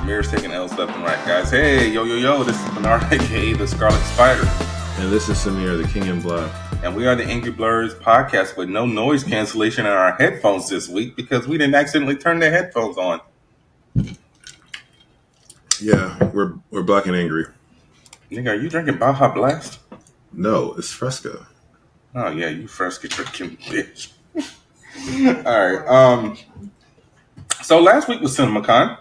Samir's taking L's left and right, guys. Hey, yo, this is Bernard, aka the Scarlet Spider. And this is Samir, the King in Black. And we are the Angry Blerds podcast with no noise cancellation in our headphones this week because we didn't accidentally turn the headphones on. Yeah, we're black and angry. Nigga, are you drinking Baja Blast? No, it's Fresca. Oh, yeah, you Fresca drinking bitch. All right. So last week was Cinemacon.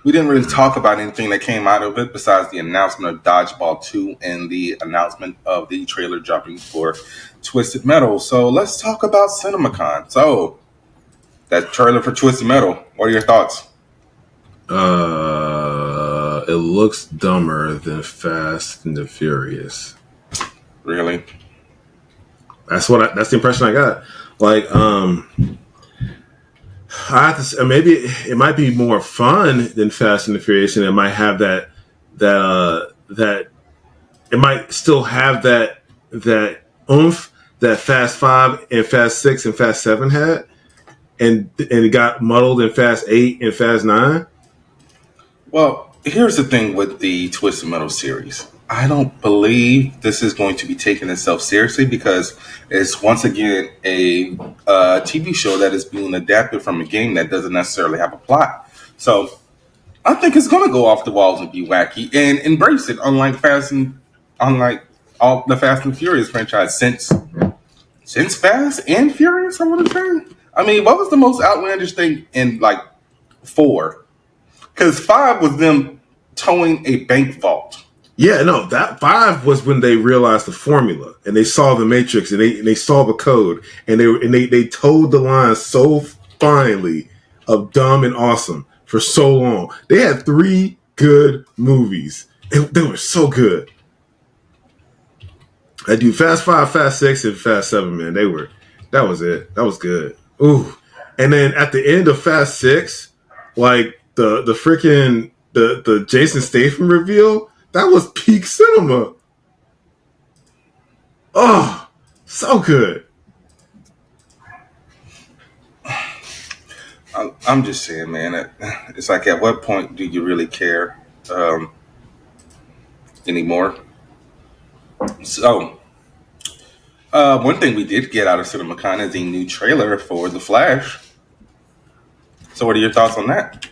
We didn't really talk about anything that came out of it besides the announcement of Dodgeball 2 and the announcement of the trailer dropping for Twisted Metal. So let's talk about Cinemacon. So, that trailer for Twisted Metal, what are your thoughts? It looks dumber than Fast and the Furious. Really? That's the impression I got. Like, I have to, maybe it might be more fun than Fast and the Furious, and it might have that it might still have that oomph that Fast 5 and Fast 6 and Fast 7 had, and it got muddled in Fast 8 and Fast 9. Well, here's the thing with the Twisted Metal series. I don't believe this is going to be taking itself seriously because it's once again a TV show that is being adapted from a game that doesn't necessarily have a plot. So I think it's going to go off the walls and be wacky and embrace it, unlike all the Fast and Furious franchise since Fast and Furious. I want to say. I mean, what was the most outlandish thing in like 4? Because 5 was them towing a bank vault. Yeah, no, that 5 was when they realized the formula and they saw the matrix and they saw the code and they toed the line so finely of dumb and awesome for so long. They had 3 good movies. They were so good. I do Fast 5, Fast 6, and Fast 7, man. That was it. That was good. Ooh. And then at the end of Fast 6, like the freaking the Jason Statham reveal, that was peak cinema. Oh, so good. I'm just saying, man, it's like at what point do you really care anymore? So, one thing we did get out of Cinemacon is a new trailer for The Flash. So what are your thoughts on that?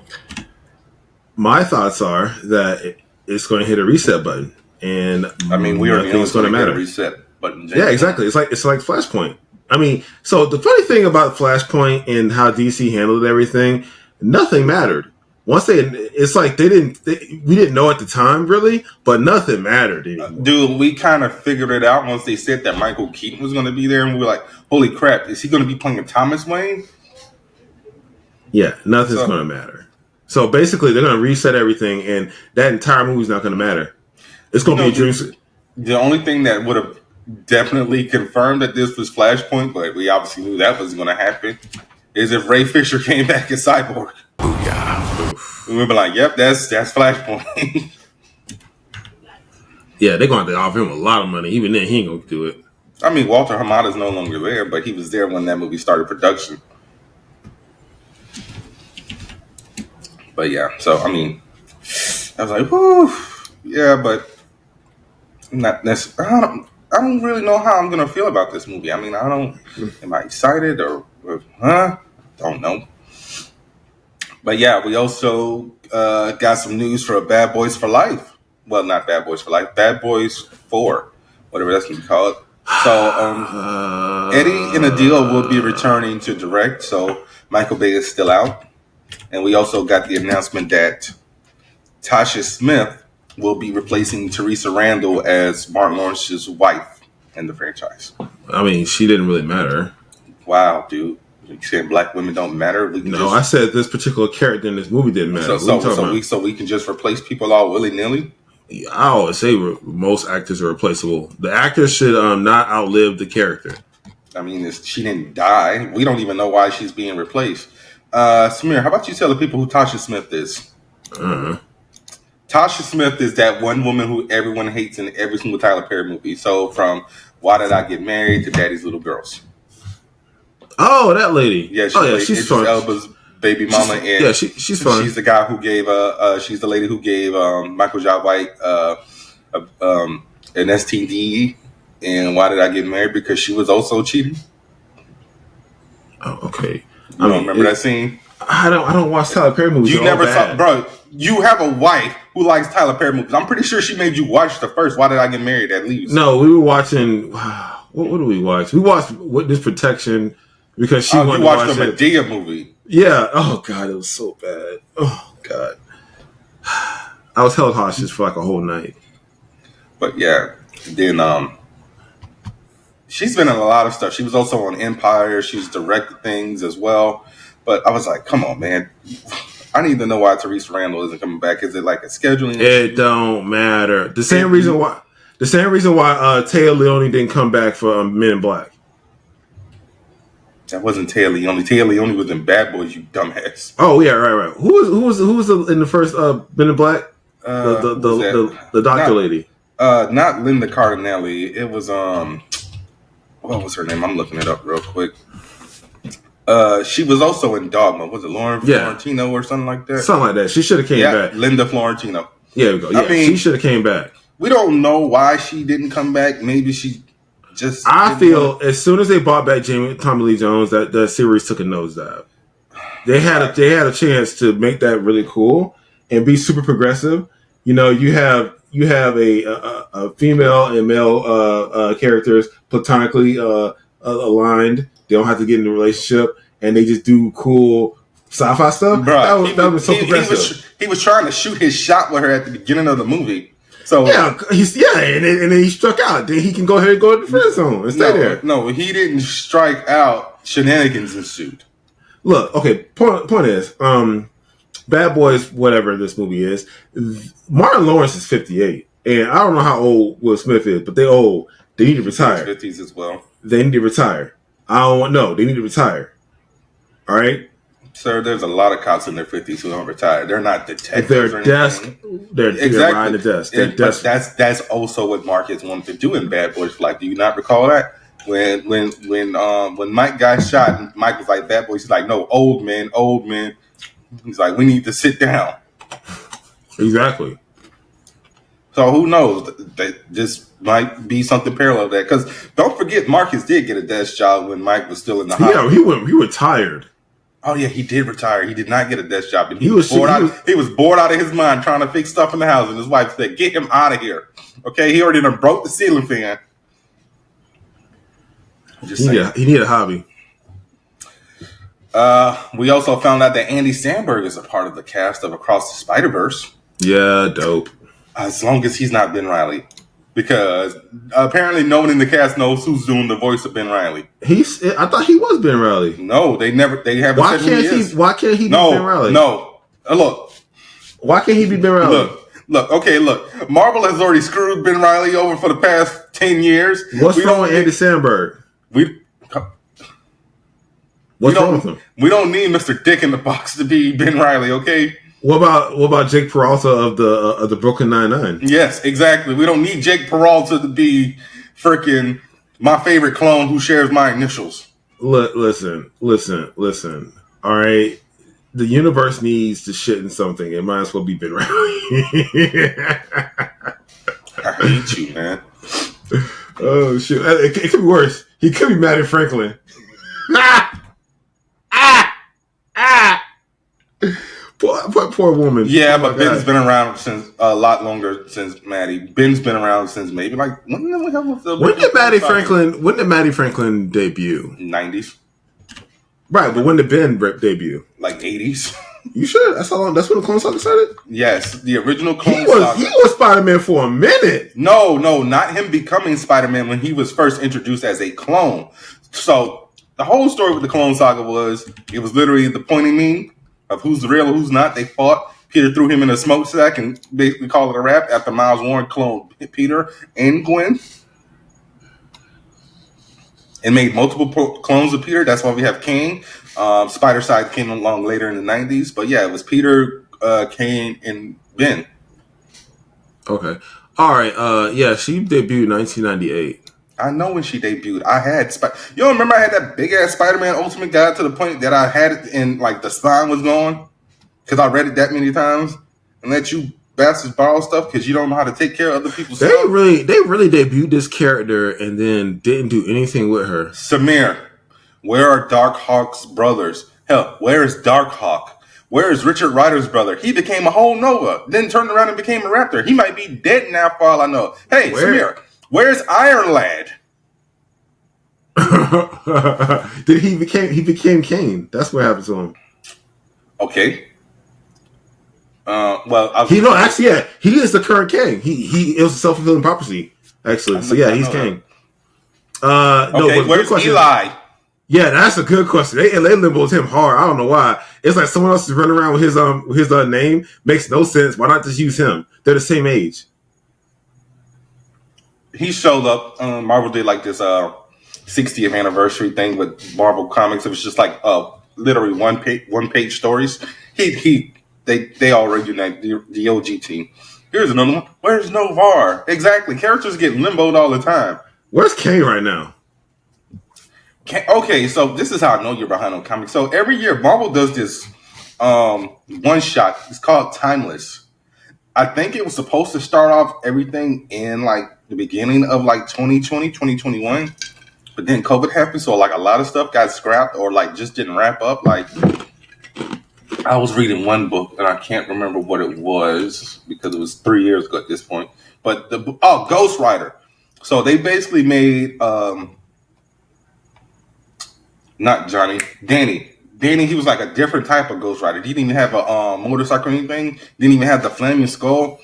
My thoughts are that it's going to hit a reset button, and I mean, we are going to matter. A reset button. Yeah, exactly. It's like Flashpoint. I mean, so the funny thing about Flashpoint and how DC handled everything, nothing mattered. Once it's like we didn't know at the time really, but nothing mattered anymore. Dude, we kind of figured it out once they said that Michael Keaton was going to be there, and we were like, "Holy crap! Is he going to be playing Thomas Wayne?" Yeah, nothing's going to matter. So basically, they're going to reset everything, and that entire movie's not going to matter. It's going to be a dream. The only thing that would have definitely confirmed that this was Flashpoint, but we obviously knew that was going to happen, is if Ray Fisher came back as Cyborg. Booyah. We would be like, "Yep, that's Flashpoint." Yeah, they're going to offer him a lot of money. Even then, he ain't going to do it. I mean, Walter Hamada's no longer there, but he was there when that movie started production. But yeah, so I mean, I was like, whoo, yeah, but not necessarily. I don't really know how I'm gonna feel about this movie. I mean, am I excited or don't know. But yeah, we also got some news for Bad Boys for Life. Well, not Bad Boys for Life, Bad Boys 4, whatever that's gonna be called. So Eddie and Adil will be returning to direct. So Michael Bay is still out. And we also got the announcement that Tasha Smith will be replacing Teresa Randall as Martin Lawrence's wife in the franchise. I mean, she didn't really matter. Wow, dude. You saying black women don't matter? I said this particular character in this movie didn't matter. So we can just replace people all willy-nilly? I always say most actors are replaceable. The actor should not outlive the character. I mean, she didn't die. We don't even know why she's being replaced. Samir, how about you tell the people who Tasha Smith is? Tasha Smith is that one woman who everyone hates in every single Tyler Perry movie. So from Why Did I Get Married to Daddy's Little Girls. Oh, that lady. Yeah, she's Elba's baby mama, and she's fine. She's the guy who gave she's the lady who gave Michael Jai White an STD. And why did I get married? Because she was also cheating. Oh, okay. You don't remember that scene? I don't watch Tyler Perry movies. You never saw, bro. You have a wife who likes Tyler Perry movies. I'm pretty sure she made you watch the first Why Did I Get Married at least. No, we were watching. What did we watch? We watched Witness Protection because she wanted to watch the Medea movie. Yeah. Oh god, it was so bad. Oh god, I was held hostage for like a whole night. But yeah, then she's been in a lot of stuff. She was also on Empire. She's directed things as well. But I was like, come on, man. I need to know why Therese Randall isn't coming back. Is it like a scheduling issue? It don't matter. The same reason why Téa Leoni didn't come back for Men in Black. That wasn't Téa Leoni. Téa Leoni was in Bad Boys, you dumbass. Oh yeah, right. Who was in the first Men in Black? The doctor lady. Not Linda Cardinelli. It was what was her name? I'm looking it up real quick. She was also in Dogma. Was it Lauren Florentino or something like that? Something like that. She should have came back. Linda Florentino. Yeah, we go. Yeah, I mean, she should have came back. We don't know why she didn't come back. Maybe she just. I feel as soon as they brought back Tommy Lee Jones, that series took a nosedive. They had a chance to make that really cool and be super progressive. You know, you have a female and male characters platonically aligned. They don't have to get in a relationship, and they just do cool sci-fi stuff. Bruh, that was so progressive. He was trying to shoot his shot with her at the beginning of the movie. So and then he struck out. Then he can go ahead and go to the friend zone and stay there. No, he didn't strike out. Shenanigans ensued. Look, okay. Point is, Bad Boys, whatever this movie is, Martin Lawrence is 58, and I don't know how old Will Smith is, but they're old. They need to retire. 50s as well. They need to retire. I don't want no. They need to retire. All right, sir. There's a lot of cops in their 50s who don't retire. They're not detectives. They're riding the desk. But that's also what Marcus wanted to do in Bad Boys for Life. Do you not recall that? When Mike got shot, and Mike was like, "Bad Boys." He's like, "No, old men." He's like, "We need to sit down." Exactly. So who knows? This might be something parallel to that. Because don't forget, Marcus did get a desk job when Mike was still in the hospital. Yeah, he retired. Oh yeah, he did retire. He did not get a desk job, and he was bored out of his mind trying to fix stuff in the house. And his wife said, "Get him out of here." Okay, he already done broke the ceiling fan. He needed a hobby. We also found out that Andy Samberg is a part of the cast of Across the Spider-Verse. Yeah, dope. As long as he's not Ben Reilly. Because apparently no one in the cast knows who's doing the voice of Ben Reilly. I thought he was Ben Reilly. No, they haven't said who he is. Why can't he be Ben Reilly? No. Look. Why can't he be Ben Reilly? Look. Marvel has already screwed Ben Reilly over for the past 10 years. What's wrong with Andy Samberg? What's wrong with him? We don't need Mr. Dick in the Box to be Ben Reilly, okay? What about Jake Peralta of the Brooklyn Nine-Nine? Yes, exactly. We don't need Jake Peralta to be freaking my favorite clone who shares my initials. Listen. All right, the universe needs to shit in something. It might as well be Ben Reilly. I hate you, man. Oh shit! It could be worse. He could be Maddie Franklin. Poor woman. Yeah, but Ben's been around since a lot longer since Maddie. Ben's been around since maybe like when did Maddie Franklin debut? 90s. Right, but when did Ben debut? Like 80s. You sure? That's how long. That's when the Clone Saga started. Yes, the original Clone Saga. He was Spider-Man for a minute. No, not him becoming Spider-Man when he was first introduced as a clone. So the whole story with the Clone Saga was it was literally the pointing meme of who's real and who's not. They fought. Peter threw him in a smokestack and basically called it a wrap after Miles Warren cloned Peter and Gwen and made multiple clones of Peter. That's why we have Kane. Spider-Side came along later in the 90s. But yeah, it was Peter, Kane, and Ben. Okay. All right. Yeah, she debuted in 1998. I know when she debuted, I had you don't remember I had that big ass Spider-Man Ultimate Guide to the point that I had it in like the spine was gone because I read it that many times and let you bastards borrow stuff because you don't know how to take care of other people's They stuff. really debuted this character and then didn't do anything with her. Samir, where are Dark Hawk's brothers? Hell, where is Dark Hawk? Where is Richard Rider's brother? He became a whole Nova, then turned around and became a Raptor. He might be dead now for all I know. Hey, Samir, where's Iron Lad? Did he became Kane? That's what happened to him. Okay. He is the current Kane. It was a self-fulfilling prophecy, actually. So yeah, he's Kane. Where's Eli? Yeah, that's a good question. They limboed him hard. I don't know why. It's like someone else is running around with his name. Makes no sense. Why not just use him? They're the same age. He showed up. Marvel did like this 60th anniversary thing with Marvel Comics. It was just like literally one page stories. They all reunite the OG team. Here's another one. Where's Novar? Exactly. Characters get limboed all the time. Where's Kane right now? Okay, so this is how I know you're behind on comics. So every year Marvel does this one shot. It's called Timeless. I think it was supposed to start off everything in like the beginning of like 2020, 2021. But then COVID happened, so like a lot of stuff got scrapped or like just didn't wrap up. Like I was reading one book and I can't remember what it was because it was 3 years ago at this point. But Ghost Rider. So they basically made not Johnny, Danny. Danny, he was like a different type of Ghost Rider. He didn't even have a motorcycle or anything. Didn't even have the flaming skull.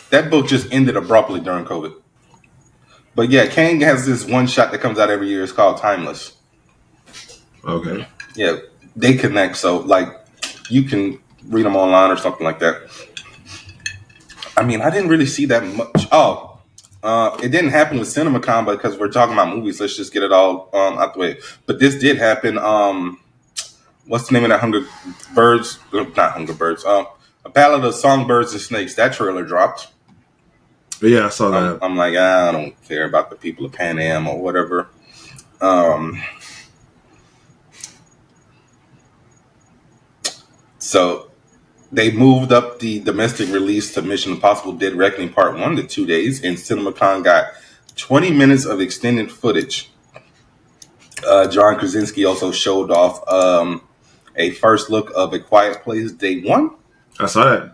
That book just ended abruptly during COVID. But yeah, Kang has this one shot that comes out every year. It's called Timeless. Okay. Yeah, they connect. So like, you can read them online or something like that. I mean, I didn't really see that much. It didn't happen with Cinemacon because we're talking about movies. Let's just get it all out the way. But this did happen. What's the name of that Hunger Birds? Not Hunger Birds. A Ballad of Songbirds and Snakes. That trailer dropped. Yeah, I saw that. I'm like, I don't care about the people of Pan Am or whatever. So they moved up the domestic release to Mission Impossible Dead Reckoning Part 1 to 2 days, and Cinemacon got 20 minutes of extended footage. John Krasinski also showed off a first look of A Quiet Place Day 1. I saw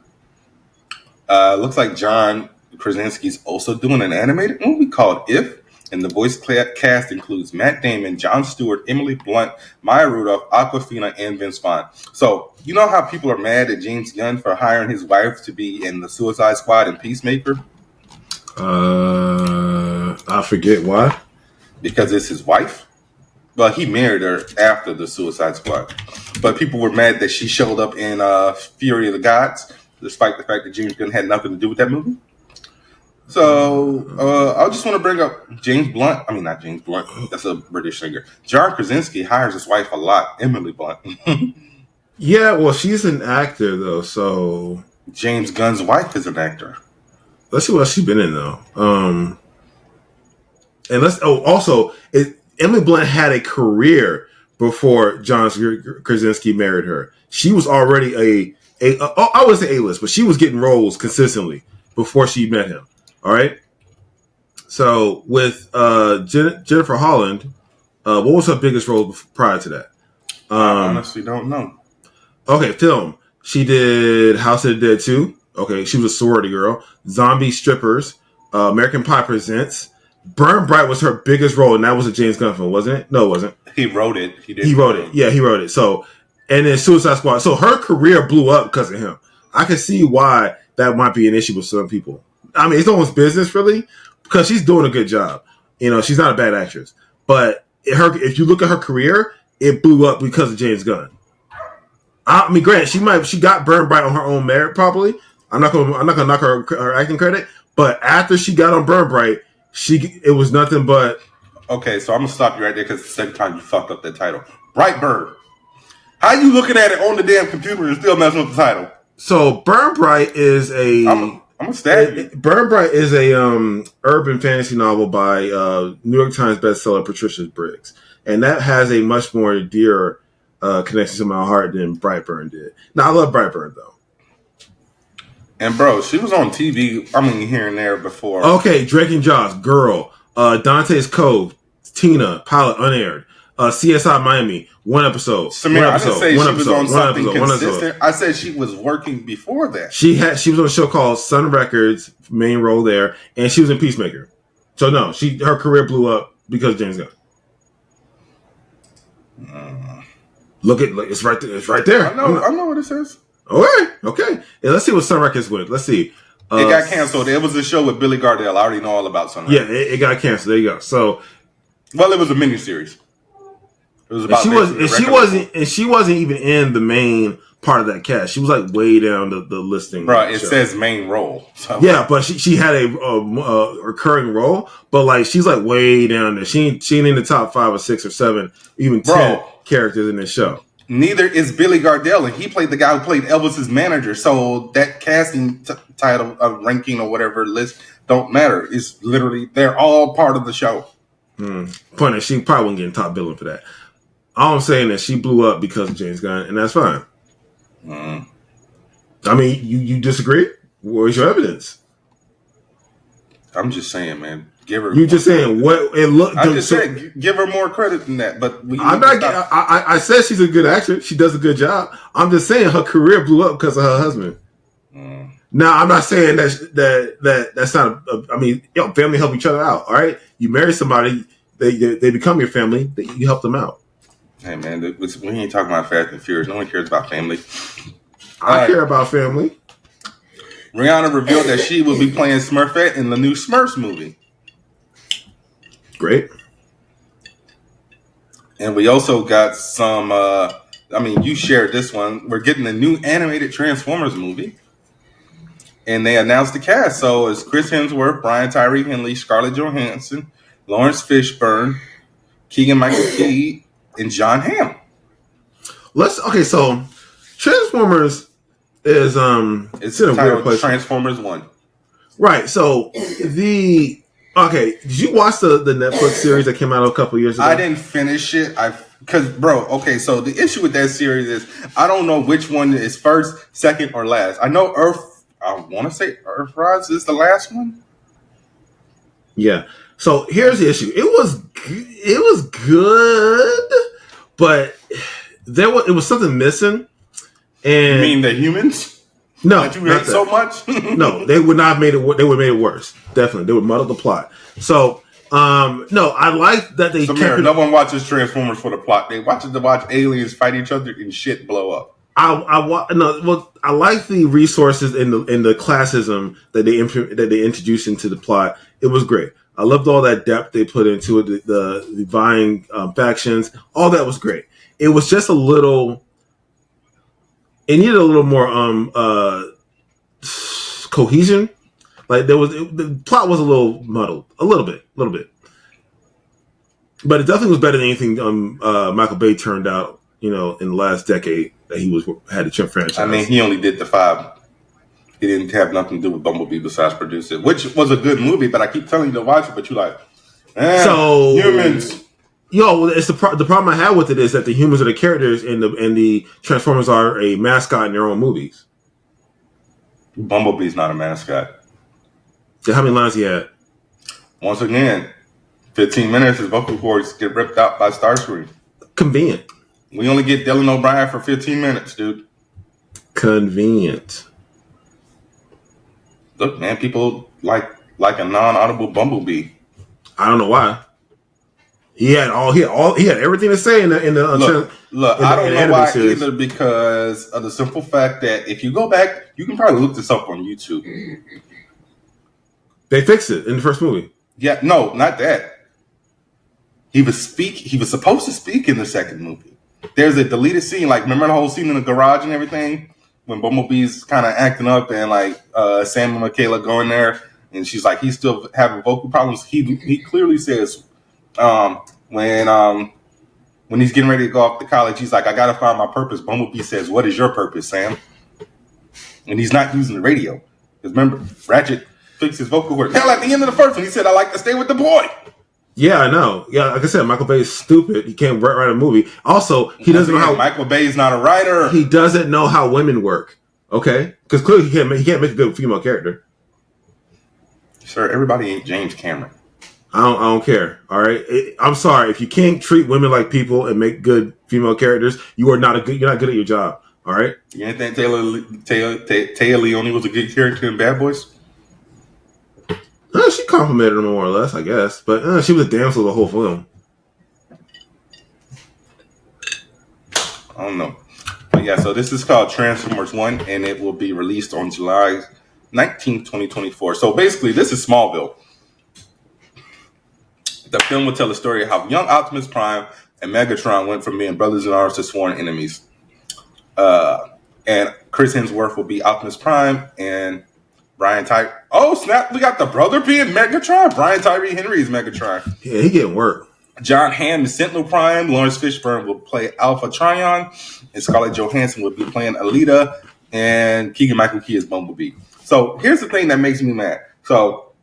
that. Looks like John Krasinski's also doing an animated movie called If, and the voice cast includes Matt Damon, Jon Stewart, Emily Blunt, Maya Rudolph, Awkwafina, and Vince Vaughn. So, you know how people are mad at James Gunn for hiring his wife to be in the Suicide Squad and Peacemaker? I forget why. Because it's his wife. Well, he married her after the Suicide Squad. But people were mad that she showed up in Fury of the Gods, despite the fact that James Gunn had nothing to do with that movie. So, I just want to bring up James Blunt. I mean, not James Blunt. That's a British singer. John Krasinski hires his wife a lot, Emily Blunt. Yeah, well, she's an actor, though, so... James Gunn's wife is an actor. Let's see what she's been in, though. Emily Blunt had a career before John Krasinski married her. She was already I wouldn't say A-list, but she was getting roles consistently before she met him. All right. So with Jennifer Holland, what was her biggest role prior to that? I honestly don't know. Okay, film. She did House of the Dead 2. Okay, she was a sorority girl. Zombie Strippers. American Pie Presents. Burn Bright was her biggest role, and that was a James Gunn film, wasn't it? No, it wasn't. He wrote it. He wrote it. Yeah, he wrote it. So, and then Suicide Squad. So her career blew up because of him. I can see why that might be an issue with some people. I mean, it's almost business, really, because she's doing a good job. You know, she's not a bad actress. But if you look at her career, it blew up because of James Gunn. I mean, granted, she got Burn Bright on her own merit, probably. I'm not gonna knock her acting credit. But after she got on Burn Bright, it was nothing but. Okay, so I'm gonna stop you right there because the second time you fucked up that title. Brightburn. How you looking at it on the damn computer and still messing with the title? So Burn Bright is a. I'm I'm gonna stab you. Burn Bright is a urban fantasy novel by New York Times bestseller Patricia Briggs, and that has a much more dear connection to my heart than Brightburn did. Now I love Brightburn though. And bro, she was on TV. I mean, here and there before. Okay, Drake and Josh, Girl, Dante's Cove, Tina, Pilot, Unaired, CSI Miami, one episode. Samir, I didn't say she was on something episode, consistent. I said she was working before that. She was on a show called Sun Records, main role there, and she was in Peacemaker. So no, her career blew up because of James Gunn. Look, it's right there. It's right there. I know what it says. Okay. Yeah, let's see what Sun Records went. Let's see. It got canceled. It was a show with Billy Gardell. I already know all about Sun Records. Yeah, it got canceled. There you go. So, well, it was a miniseries. It was about she wasn't even in the main part of that cast. She was like way down the listing. Bro, it says main role. So. Yeah, but she had a recurring role, but like she's like way down there. She ain't in the top 5 or 6 or 7, even 10 characters in this show. Neither is Billy Gardell, and he played the guy who played Elvis's manager. So that casting title of ranking or whatever list don't matter. It's literally they're all part of the show. Point is, she probably wouldn't get top billing for that. All I'm saying is she blew up because of James Gunn, and that's fine. I mean, you disagree? Where's your evidence? I'm just saying, man. Give her. You just saying what it looked. I just said give her more credit than that. But I'm not. I said she's a good actress. She does a good job. I'm just saying her career blew up because of her husband. Now I'm not saying that's not. I mean, family help each other out. All right, you marry somebody, they become your family. You help them out. Hey man, we ain't talking about Fast and Furious. No one cares about family. I care about family. Rihanna revealed that she will be playing Smurfette in the new Smurfs movie. Great. And we also got some, you shared this one. We're getting a new animated Transformers movie. And they announced the cast. So it's Chris Hemsworth, Brian Tyree Henley, Scarlett Johansson, Lawrence Fishburne, Keegan-Michael Key, and John Hamm. So Transformers is it's in a weird place. Transformers 1. Right. So did you watch the Netflix series that came out a couple years ago? I didn't finish it. So the issue with that series is I don't know which one is first, second, or last. I know I want to say Earthrise is the last one. Yeah. So here's the issue. It was good, but it was something missing. And you mean the humans? No, that you hate so much. No, they would not have made it. They would have made it worse. Definitely, they would muddle the plot. So, no, I like that they. No one watches Transformers for the plot. They watch it to watch aliens fight each other and shit blow up. I like the resources in the classism that they introduced into the plot. It was great. I loved all that depth they put into it. The vying factions, all that was great. It was just a little. It needed a little more cohesion. Like the plot was a little muddled, a little bit, but it definitely was better than anything Michael Bay turned out. In the last decade that he had the Chip franchise. I mean, he only did the 5. He didn't have nothing to do with Bumblebee besides produce it, which was a good movie. But I keep telling you to watch it, but you like, humans. It's the problem I have with it is that the humans are the characters and the Transformers are a mascot in their own movies. Bumblebee's not a mascot. So how many lines he had? Once again, 15 minutes his vocal cords get ripped out by Starscream. Convenient. We only get Dylan O'Brien for 15 minutes, dude. Convenient. Look, man, people like a non-audible Bumblebee. I don't know why. He had everything to say in the look. I don't know why either, because of the simple fact that if you go back, you can probably look this up on YouTube. They fixed it in the first movie. Yeah, no, not that. He was supposed to speak in the second movie. There's a deleted scene, like remember the whole scene in the garage and everything when Bumblebee's kind of acting up and like Sam and Michaela go in there and she's like he's still having vocal problems. He clearly says when he's getting ready to go off to college, he's like, I gotta find my purpose. Bumblebee says, what is your purpose, Sam? And he's not using the radio. Because remember, Ratchet fixed his vocal cords. Hell, at the end of the first one, he said, "I like to stay with the boy." Yeah, I know. Yeah, like I said, Michael Bay is stupid. He can't write a movie. Also, he doesn't know how Michael Bay is not a writer. He doesn't know how women work. Okay, because clearly he can't make a good female character. Sir, everybody ain't James Cameron. I don't care. All right, I'm sorry if you can't treat women like people and make good female characters. You're not good at your job. All right. You ain't think Taya Leone was a good character in Bad Boys? She complimented him more or less, I guess. But she was a damsel the whole film. I don't know. But yeah, so this is called Transformers 1, and it will be released on July 19th, 2024. So basically, this is Smallville. The film will tell the story of how young Optimus Prime and Megatron went from being brothers in arms to sworn enemies. And Chris Hemsworth will be Optimus Prime, and Brian Tyree. Oh, snap. We got the brother being Megatron. Brian Tyree Henry is Megatron. Yeah, he getting work. John Hamm is Sentinel Prime. Lawrence Fishburne will play Alpha Trion. And Scarlett Johansson will be playing Alita. And Keegan-Michael Key is Bumblebee. So here's the thing that makes me mad. So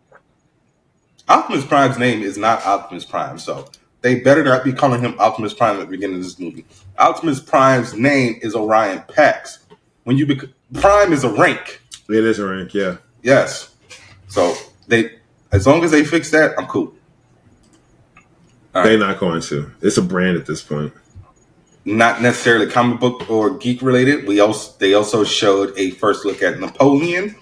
Optimus Prime's name is not Optimus Prime. So they better not be calling him Optimus Prime at the beginning of this movie. Optimus Prime's name is Orion Pax. When you Prime is a rank. It is a rank, yeah. Yes. So as long as they fix that, I'm cool. They're not going to. It's a brand at this point. Not necessarily comic book or geek related. They also showed a first look at Napoleon,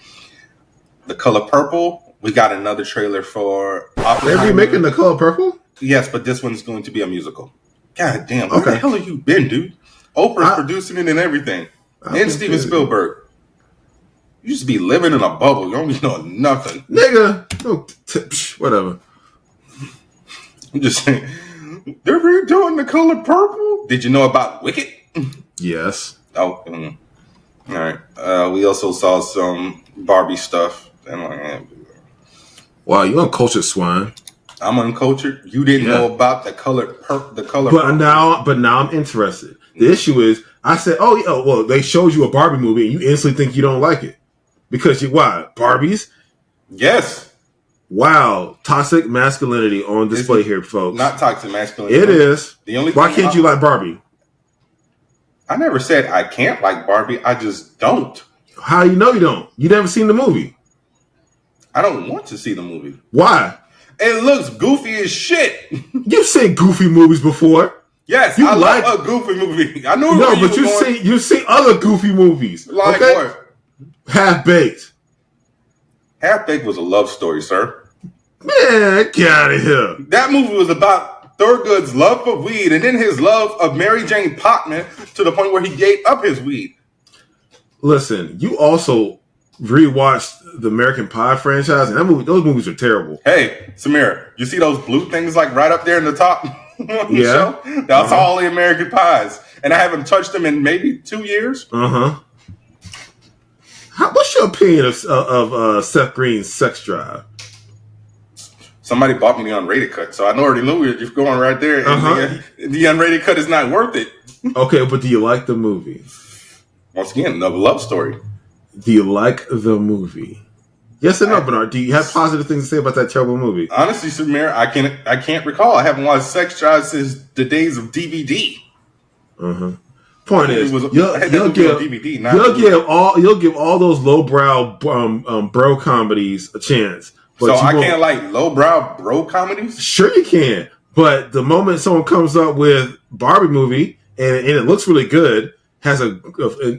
The Color Purple. We got another trailer for Oppenheimer. They're remaking The Color Purple? Yes, but this one's going to be a musical. God damn, where the hell have you been, dude? Oprah's producing it and everything. And Steven Spielberg. You just be living in a bubble. You don't be knowing nothing. Nigga. Whatever. I'm just saying. They're redoing The Color Purple? Did you know about Wicked? Yes. Oh, all right. We also saw some Barbie stuff. Wow, you uncultured swine. I'm uncultured. You didn't know about the color. But now I'm interested. The issue is, I said, well, they showed you a Barbie movie and you instantly think you don't like it because why? Barbies? Yes. Wow, toxic masculinity on display here, folks. Not toxic masculinity. It is. Why can't you like Barbie? I never said I can't like Barbie. I just don't. How you know you don't? You never seen the movie. I don't want to see the movie. Why? It looks goofy as shit. You've seen goofy movies before. Yes, I love a goofy movie. I know. No, but you've seen other goofy movies. Like what? Half-Baked. Half-Baked was a love story, sir. Man, get out of here. That movie was about Thurgood's love for weed and then his love of Mary Jane Potman to the point where he gave up his weed. Listen, you also rewatched the American Pie franchise, and those movies are terrible. Hey, Samir, you see those blue things like right up there in the top? Yeah. Show? That's all the American Pies. And I haven't touched them in maybe 2 years. Uh-huh. What's your opinion of Seth Green's sex drive? Somebody bought me the unrated cut, so I already knew you're going right there. And the unrated cut is not worth it. Okay, but do you like the movie? Once again, the love story. Do you like the movie? Yes or no, Bernard? Do you have positive things to say about that terrible movie? Honestly, Samir, I can't recall. I haven't watched Sex Drive since the days of DVD. Uh-huh. Point is, you'll give all those lowbrow bro comedies a chance. But so I can't like lowbrow bro comedies? Sure you can. But the moment someone comes up with Barbie movie and it looks really good, has an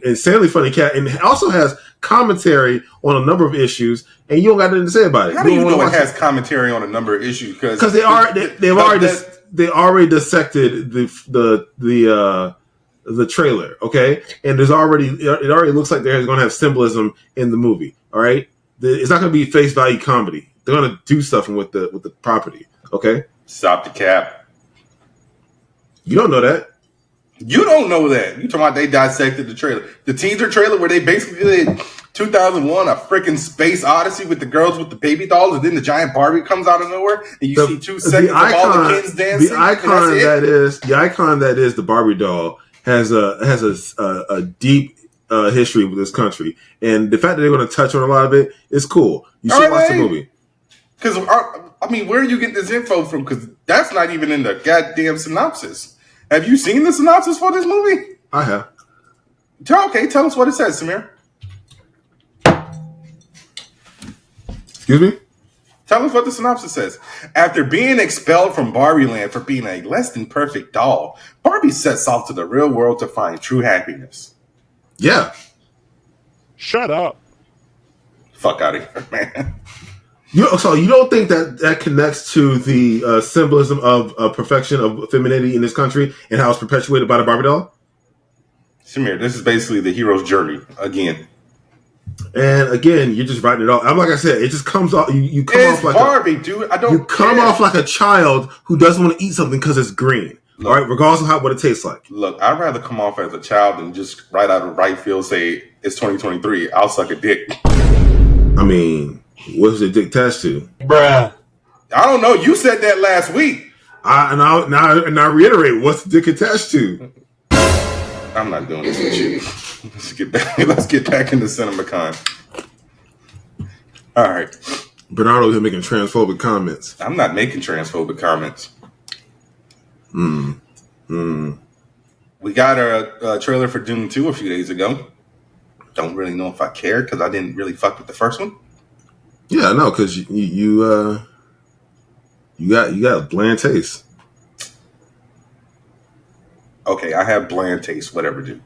insanely funny cat, and also has commentary on a number of issues, and you don't got nothing to say about it. How do you know it has commentary on a number of issues? Because they already dissected the trailer, okay? And it already looks like they're going to have symbolism in the movie. All right, it's not going to be face value comedy. They're going to do stuff with the property. Okay, stop the cap. You don't know that. You don't know that. You talking about they dissected the trailer. The teaser trailer where they basically did 2001, a freaking space odyssey with the girls with the baby dolls, and then the giant Barbie comes out of nowhere, and you see 2 seconds of all the kids dancing. The icon that is the Barbie doll has a deep history with this country, and the fact that they're going to touch on a lot of it is cool. You should Are watch the they? movie. Because, I mean, where are you getting this info from? Because that's not even in the goddamn synopsis. Have you seen the synopsis for this movie? I have. Okay, tell us what it says, Samir. Excuse me? Tell us what the synopsis says. After being expelled from Barbie Land for being a less than perfect doll, Barbie sets off to the real world to find true happiness. Yeah. Shut up. Fuck out of here, man. So you don't think that connects to the symbolism of perfection of femininity in this country and how it's perpetuated by the Barbie doll? Samir, this is basically the hero's journey again. And again, you're just writing it off. Like I said, it just comes off. You come It's off like Barbie, dude. I don't. You come off like a child who doesn't want to eat something because it's green. Look, all right, regardless of what it tastes like. Look, I'd rather come off as a child than just right out of right field say it's 2023. I'll suck a dick. I mean, what's the dick attached to? Bruh. I don't know. You said that last week. I reiterate, what's the dick attached to? I'm not doing this with you. Let's get back into Cinemacon. All right. Bernardo here making transphobic comments. I'm not making transphobic comments. We got a trailer for Doom 2 a few days ago. Don't really know if I cared because I didn't really fuck with the first one. Yeah, no, because you got a bland taste. Okay, I have bland taste, whatever, dude.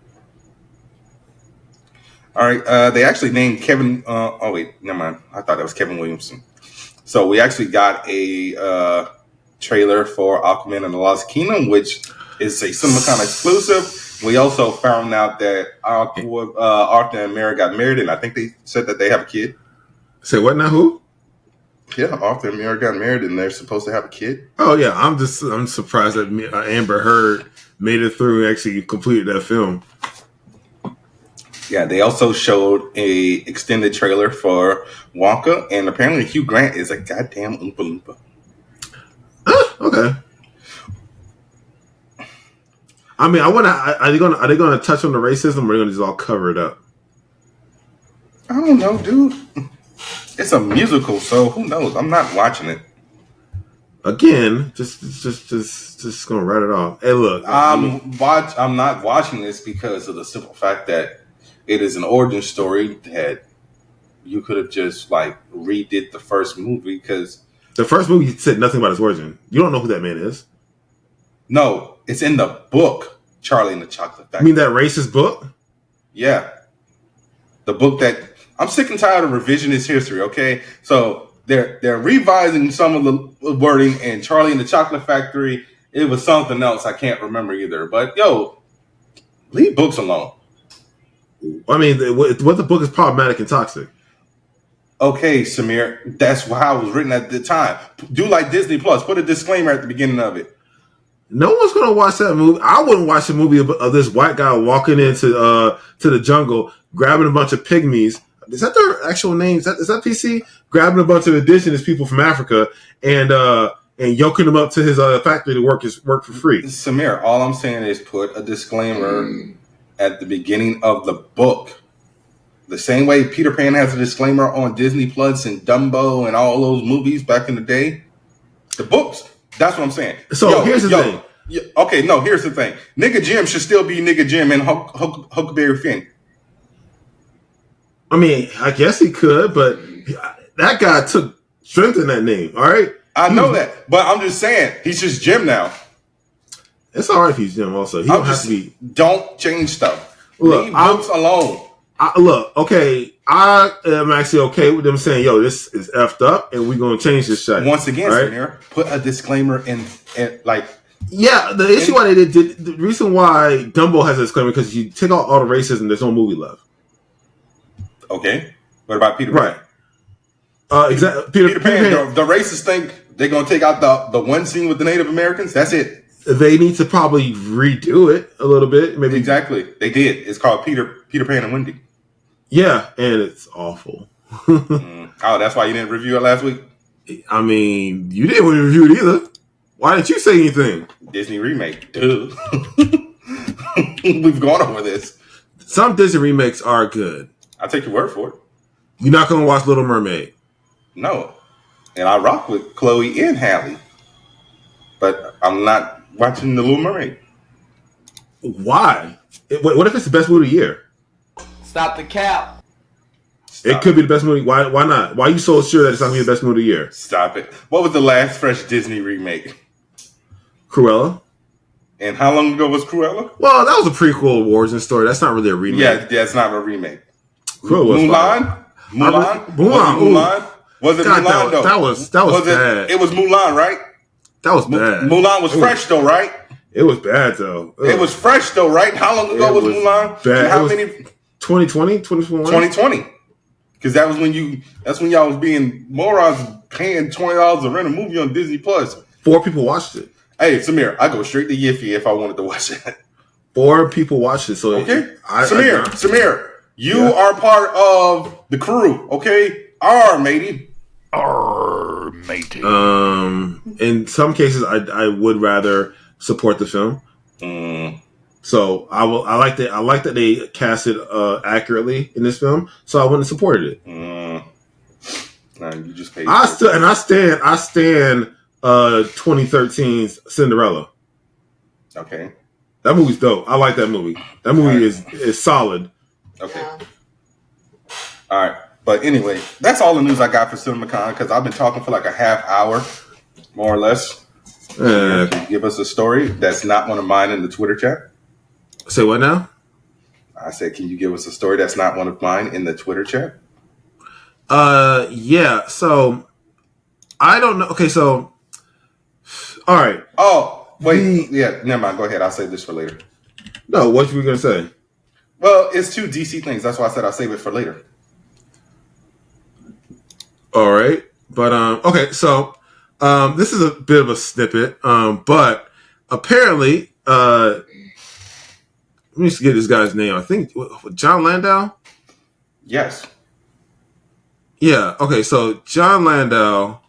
All right, they actually named Kevin. Oh wait, never mind. I thought that was Kevin Williamson. So we actually got a trailer for Aquaman and the Lost Kingdom, which is a Cinemacon exclusive. We also found out that Arthur and Mary got married, and I think they said that they have a kid. Say what now? Who? Yeah, Arthur and Mary got married, and they're supposed to have a kid. Oh yeah, I'm surprised that Amber Heard made it through and actually completed that film. Yeah, they also showed a extended trailer for Wonka, and apparently Hugh Grant is a goddamn Oompa Loompa. Okay. I mean, are they gonna touch on the racism, or are they gonna just all cover it up? I don't know, dude. It's a musical, so who knows? I'm not watching it. Again, just gonna write it off. Hey, look, I'm not watching this because of the simple fact that it is an origin story that you could have just like redid the first movie because the first movie said nothing about his origin. You don't know who that man is. No, it's in the book, Charlie and the Chocolate Factory. You mean that racist book? Yeah. The book that I'm sick and tired of revisionist history, okay? So they're revising some of the wording, and Charlie and the Chocolate Factory, it was something else I can't remember either. But yo, leave books alone. I mean, what the book is problematic and toxic. Okay, Samir, that's how it was written at the time. Do like Disney Plus. Put a disclaimer at the beginning of it. No one's gonna watch that movie. I wouldn't watch a movie of this white guy walking into to the jungle, grabbing a bunch of pygmies. Is that their actual name? Is that PC? Grabbing a bunch of indigenous people from Africa and yoking them up to his factory to work for free. Samir, all I'm saying is put a disclaimer at the beginning of the book. The same way Peter Pan has a disclaimer on Disney Plus and Dumbo and all those movies back in the day. The books. That's what I'm saying. So here's the thing. Here's the thing. Nigga Jim should still be Nigga Jim and Huckleberry Finn. I mean, I guess he could, but that guy took strength in that name. All right, I know that, but I'm just saying he's just Jim now. It's all right if he's Jim. Also, he don't have to be. Don't change stuff. Look, leave books alone. Okay, I am actually okay with them saying, "Yo, this is effed up, and we're gonna change this shit." Once again, right? Samir, put a disclaimer in like. Yeah, the issue why they did the reason why Dumbo has a disclaimer because you take out all the racism, there's no movie left. Okay, what about Peter Pan? Exactly. Peter Pan. The racist thing. They're gonna take out the one scene with the Native Americans. That's it. They need to probably redo it a little bit. Maybe exactly. They did. It's called Peter Pan and Wendy. Yeah, and it's awful. Oh, that's why you didn't review it last week? I mean, you didn't want to review it either. Why didn't you say anything? Disney remake. Duh. We've gone over this. Some Disney remakes are good. I'll take your word for it. You're not going to watch Little Mermaid. No. And I rock with Chloe and Halle. But I'm not watching The Little Mermaid. Why? What if it's the best movie of the year? Stop the cap. It could be the best movie. Why not? Why are you so sure that it's not going to be the best movie of the year? Stop it. What was the last fresh Disney remake? Cruella. And how long ago was Cruella? Well, that was a prequel origin story. That's not really a remake. Yeah, that's not a remake. Mulan? Mulan? Was it God, Mulan, though? That was bad. It was Mulan, right? That was bad. Mulan was fresh, though, right? It was bad, though. It was fresh, though, right? How long ago was Mulan? Bad. How many? 2020? 2021? 2020. Because that's when y'all was being morons paying $20 to rent a movie on Disney Plus. 4 people watched it. Hey, Samir, I go straight to Yiffy if I wanted to watch it. 4 people watched it. So okay, Samir, you are part of the crew. Okay, matey. Matey. In some cases, I would rather support the film. So I like that they cast it accurately in this film. So I wouldn't have supported it. Nah, you just paid. I stand 2013's Cinderella. Okay. That movie's dope. I like that movie. That movie is solid. Okay. All right. But anyway, that's all the news I got for Cinemacon because I've been talking for like a half hour, more or less. Can you give us a story that's not one of mine in the Twitter chat? Say what now? I said, can you give us a story that's not one of mine in the Twitter chat? Yeah. So I don't know. Okay. So, all right. Oh, wait. Yeah. Never mind. Go ahead. I'll save this for later. No. What were you gonna say? Well, it's 2 DC things. That's why I said I'll save it for later. All right. But okay. So this is a bit of a snippet. But apparently, let me just get this guy's name. I think John Landau. Yes. Yeah. Okay. So John Landau.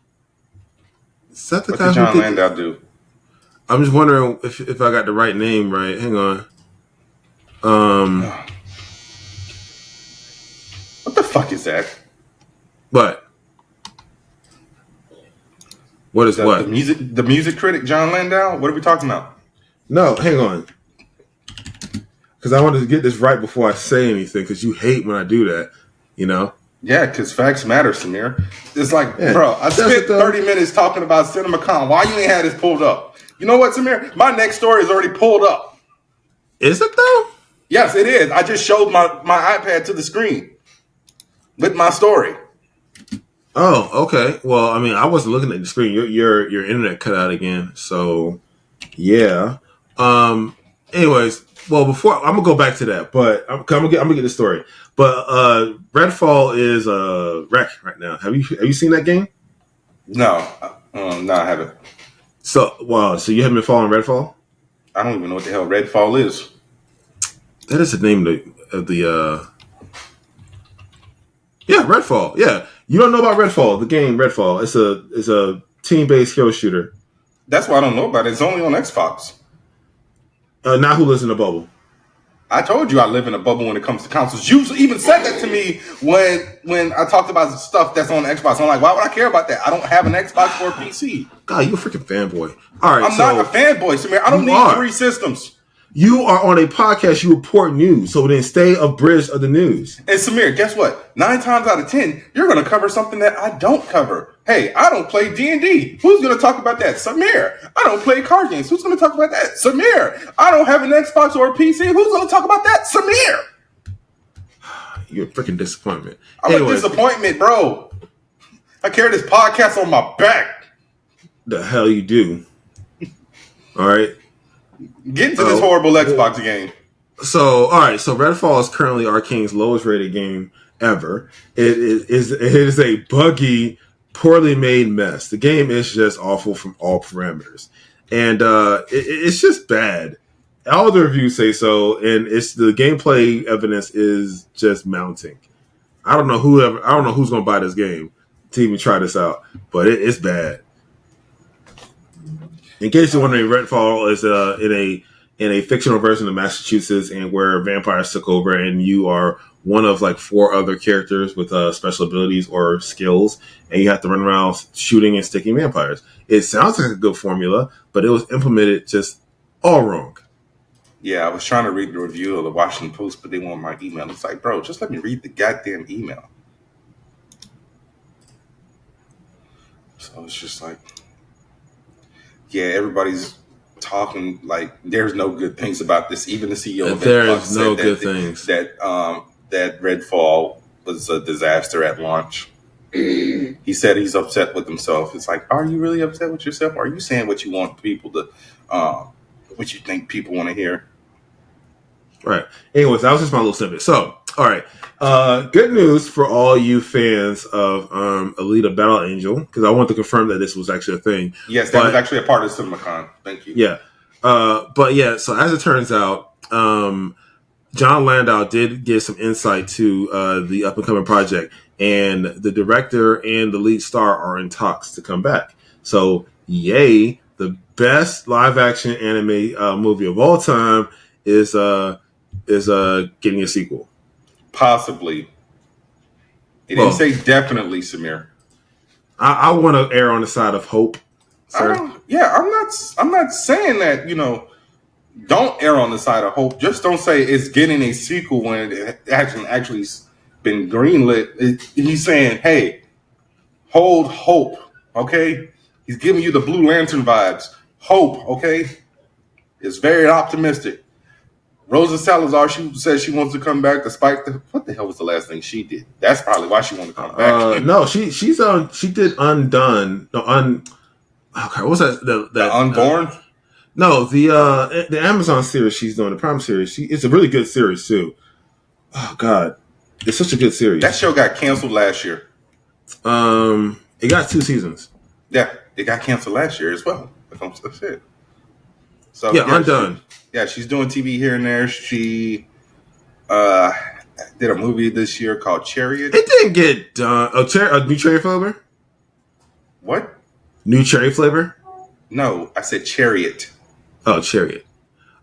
Is that the what guy? What did John Landau do? I'm just wondering if I got the right name right. Hang on. What the fuck is that? What? What is what? The music critic John Landau? What are we talking about? No, hang on. Because I wanted to get this right before I say anything. Because you hate when I do that, you know. Yeah, because facts matter, Samir. It's like, bro, I spent 30 minutes talking about Cinemacon. Why you ain't had this pulled up? You know what, Samir? My next story is already pulled up. Is it though? Yes, it is. I just showed my iPad to the screen with my story. Oh, okay. Well, I mean, I wasn't looking at the screen. Your internet cut out again. So, yeah. Anyways, well, before I'm gonna go back to that, but I'm gonna get the story. But Redfall is a wreck right now. Have you seen that game? No, no, I haven't. So you haven't been following Redfall? I don't even know what the hell Redfall is. That is the name of the yeah, Redfall. Yeah, you don't know about Redfall, the game Redfall. It's a team-based hero shooter. That's why I don't know about it. It's only on Xbox. Not who lives in a bubble. I told you I live in a bubble when it comes to consoles. You even said that to me when I talked about stuff that's on Xbox. I'm like, why would I care about that? I don't have an Xbox or a PC. God, you a freaking fanboy. All right, I'm not a fanboy, Samir. I don't need 3 systems. You are on a podcast. You report news, so then stay abreast of the news. And Samir, guess what? 9 times out of 10, you're going to cover something that I don't cover. Hey, I don't play D&D. Who's going to talk about that? Samir. I don't play card games. Who's going to talk about that? Samir. I don't have an Xbox or a PC. Who's going to talk about that? Samir. You're a freaking disappointment. I'm a disappointment, bro. I carry this podcast on my back. The hell you do. All right. Get into this horrible Xbox game. So, all right. So, Redfall is currently Arcane's lowest rated game ever. It is a buggy, poorly made mess. The game is just awful from all parameters, and it's just bad. All the reviews say so, and it's the gameplay evidence is just mounting. I don't know who's going to buy this game to even try this out, but it's bad. In case you're wondering, Redfall is in a fictional version of Massachusetts, and where vampires took over, and you are one of like 4 other characters with special abilities or skills, and you have to run around shooting and sticking vampires. It sounds like a good formula, but it was implemented just all wrong. Yeah, I was trying to read the review of the Washington Post, but they want my email. It's like, bro, just let me read the goddamn email. So it's just like, yeah, everybody's talking like there's no good things about this. Even the CEO of there is no good things. That Redfall was a disaster at launch. He said he's upset with himself. It's like, are you really upset with yourself? Are you saying what you want people to, what you think people want to hear? Right. Anyways, that was just my little snippet. So, all right. Good news for all you fans of Alita Battle Angel, because I want to confirm that this was actually a thing. Yes, that was actually a part of Cinemacon. Thank you. Yeah. But yeah, so as it turns out, John Landau did give some insight to the up-and-coming project, and the director and the lead star are in talks to come back. So, yay, the best live-action anime movie of all time is getting a sequel. Possibly. It didn't say definitely, Samir. I want to err on the side of hope, sir. I'm not saying that, don't err on the side of hope. Just don't say it's getting a sequel when it hasn't actually been greenlit. He's saying, hey, hold hope, okay? He's giving you the Blue Lantern vibes. Hope, okay? It's very optimistic. Rosa Salazar, she says she wants to come back despite what the hell was the last thing she did? That's probably why she wanted to come back. No, she did Undone. No, okay, what was that? The Unborn? No, the Amazon series she's doing, the Prime series. It's a really good series too. Oh God, it's such a good series. That show got canceled last year. It got 2 seasons. Yeah, it got canceled last year as well. That's it. So yeah, Undone. She's doing TV here and there. She did a movie this year called Chariot. It didn't get done. A new cherry flavor? What? New cherry flavor? No, I said Chariot. Oh, Chariot.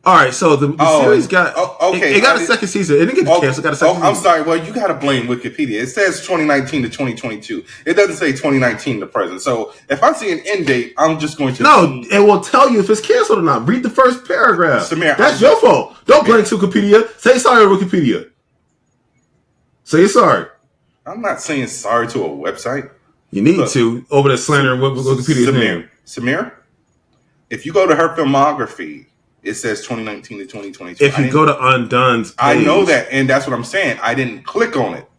All right, so the series got okay. It got a second season. It didn't get canceled. It got a second season. I'm sorry. Well, you got to blame Wikipedia. It says 2019 to 2022. It doesn't say 2019 to present. So if I see an end date, I'm just going to it will tell you if it's canceled or not. Read the first paragraph. Samir, that's your fault. Don't blame Wikipedia. Say sorry to Wikipedia. Say sorry. I'm not saying sorry to a website. You need to over the slander Wikipedia's name. Samir, if you go to her filmography, it says 2019 to 2022. If you go to Undone's page, I know that, and that's what I'm saying. I didn't click on it.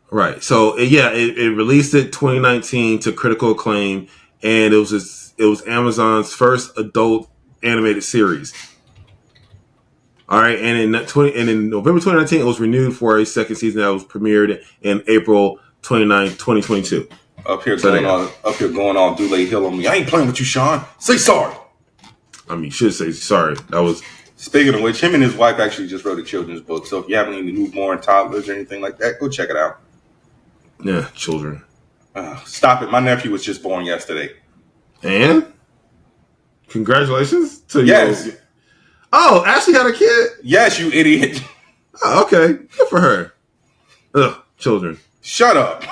Right. So it released it 2019 to critical acclaim, and it was Amazon's first adult animated series. All right, and in November 2019, it was renewed for a second season that was premiered in April 29, 2022. Up here going on Dule Hill on me. I ain't playing with you, Sean. Say sorry. I mean, you should say sorry. That was. Speaking of which, him and his wife actually just wrote a children's book. So if you have any newborn toddlers or anything like that, go check it out. Yeah, children. Stop it. My nephew was just born yesterday. And? Congratulations to you. Yes. Oh, Ashley had a kid? Yes, you idiot. Oh, okay. Good for her. Ugh, children. Shut up.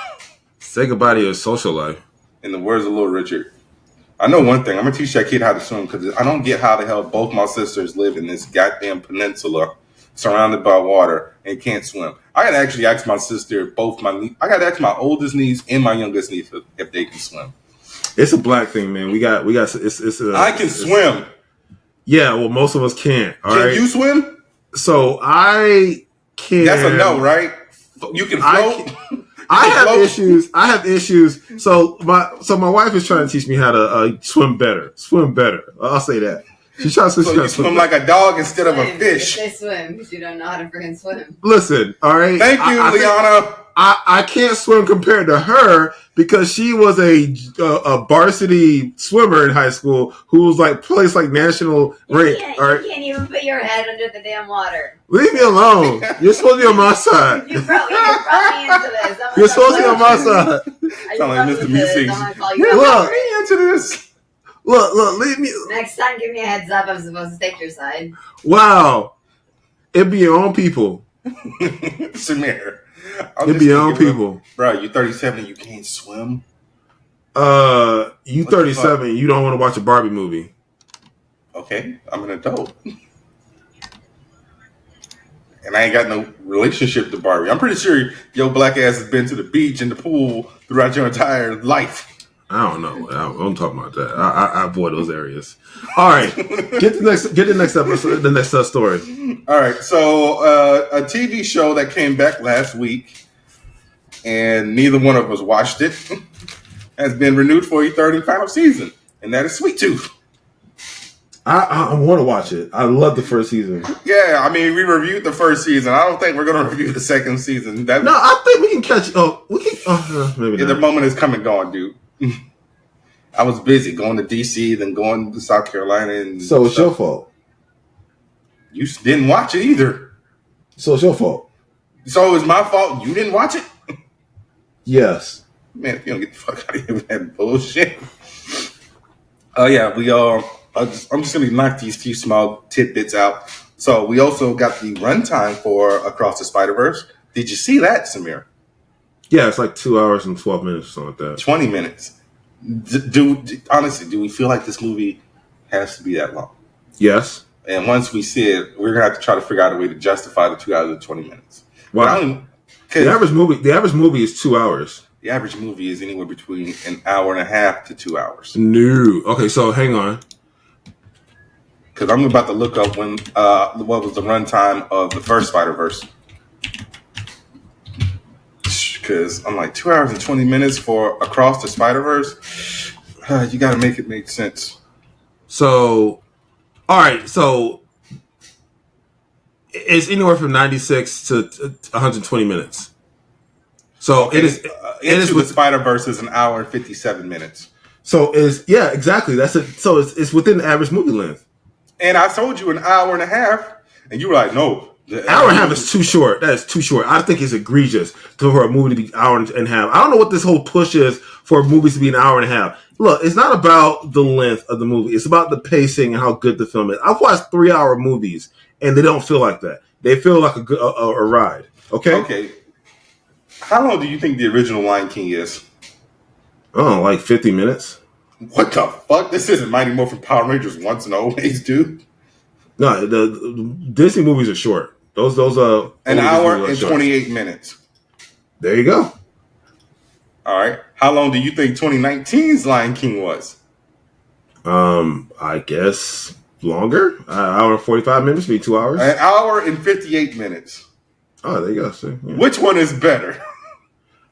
Say goodbye to your social life. In the words of Little Richard. I know one thing. I'm going to teach that kid how to swim because I don't get how the hell both my sisters live in this goddamn peninsula surrounded by water and can't swim. I got to actually ask my sister, I got to ask my oldest niece and my youngest niece if they can swim. It's a black thing, man. I can swim. Yeah, well, most of us can't. Can you swim? So I can. That's a no, right? You can float. I have issues. So my wife is trying to teach me how to swim better. I'll say that. She's trying to swim like a dog instead of a fish. If they swim because you don't know how to freaking swim. Listen, all right. Thank you, Liana. I can't swim compared to her because she was a varsity swimmer in high school who was placed national rank. You can't even put your head under the damn water. Leave me alone. You're supposed to be on my side. You brought me into this. You're supposed to be on my side. Sound like Mr. Music. Look, into this. Look, leave me. Next time, give me a heads up. I'm supposed to take your side. Wow. It'd be your own people. Samir. It'd be your own people. Bro, you're 37 and you can't swim? You What the 37, you don't want to watch a Barbie movie. Okay, I'm an adult. And I ain't got no relationship to Barbie. I'm pretty sure your black ass has been to the beach and the pool throughout your entire life. I don't know. I'm talking about that. I avoid those areas. All right, get the next episode, the next story. All right, so a TV show that came back last week, and neither one of us watched it, has been renewed for a third and final season, and that is Sweet Tooth. I want to watch it. I love the first season. Yeah, I mean, we reviewed the first season. I don't think we're going to review the second season. No, I think we can catch. Maybe not. The moment is come and gone, dude. I was busy going to DC, then going to South Carolina. And so it's your fault. You didn't watch it either. So it's your fault. So it's my fault you didn't watch it? Yes. Man, if you don't get the fuck out of here with that bullshit. Oh, yeah, I'm just going to knock these few small tidbits out. So we also got the runtime for Across the Spider-Verse. Did you see that, Samir? Yeah, it's like 2 hours and 12 minutes or something like that. 20 minutes. Honestly, do we feel like this movie has to be that long? Yes. And once we see it, we're going to have to try to figure out a way to justify the 2 hours and 20 minutes. Wow. The average movie is 2 hours. The average movie is anywhere between an hour and a half to 2 hours. No. Okay, so hang on. Because I'm about to look up what was the runtime of the first Spider-Verse. Because I'm like 2 hours and 20 minutes for Across the Spider-Verse. You got to make it make sense. So, all right. So it's anywhere from 96 to 120 minutes. So okay. it is. Into the Spider-Verse is an hour and 57 minutes. So exactly. That's it. So it's within the average movie length. And I told you an hour and a half, and you were like, no. Hour and a half is too short. That is too short. I think it's egregious for a movie to be an hour and a half. I don't know what this whole push is for movies to be an hour and a half. Look, it's not about the length of the movie. It's about the pacing and how good the film is. I've watched 3-hour movies, and they don't feel like that. They feel like a ride. Okay? Okay. How long do you think the original Lion King is? Oh, like 50 minutes. What the fuck? This isn't Mighty Morphin Power Rangers once and always, dude. No, the Disney movies are short. Those an hour and 28 minutes. There you go. All right. How long do you think 2019's Lion King was? I guess longer. An hour and 45 minutes, maybe 2 hours. An hour and 58 minutes. Oh, there you go. See, yeah. Which one is better?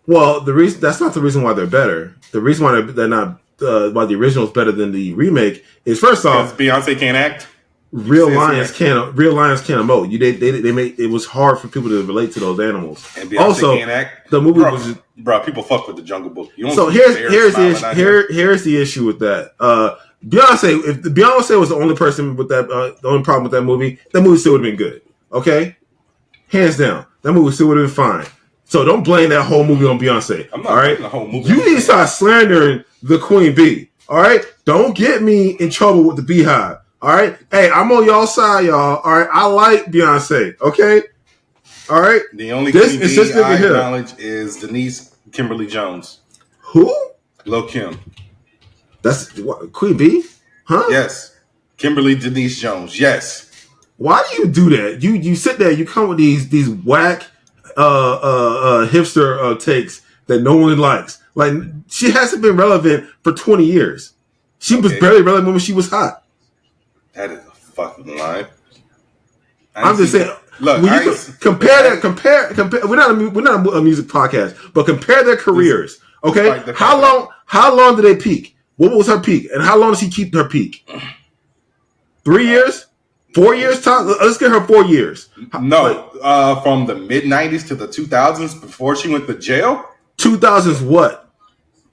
Well, that's not the reason why they're better. The reason why they're not why the original is better than the remake is first off, Beyonce can't act. Real lions can't emote. They made it was hard for people to relate to those animals. And Beyonce also, can't act. The movie was people fuck with the Jungle Book. So here's the issue with that. Beyonce, if Beyonce was the only person with that, the only problem with that movie still would have been good. Okay, hands down, that movie still would have been fine. So don't blame that whole movie on Beyonce. I'm not all right, the whole movie. You need to start slandering the Queen Bee. All right, don't get me in trouble with the Beehive. All right, hey, I'm on y'all side, y'all. All right, I like Beyonce. Okay, all right. The only Queen Bee I acknowledge is Denise Kimberly Jones. Who? Lil' Kim. That's what, Queen Bee? Huh? Yes. Kimberly Denise Jones. Yes. Why do you do that? You sit there, you come with these whack hipster takes that no one likes. Like, she hasn't been relevant for 20 years. She was barely relevant when she was hot. That is a fucking lie. I'm just saying. Look, when you compare. We're not a music podcast, but compare their careers. Okay, how long did they peak? What was her peak, and how long does she keep her peak? 3 years, 4 years. Let's get her 4 years. No, from the mid '90s to the 2000s, before she went to jail. 2000s what?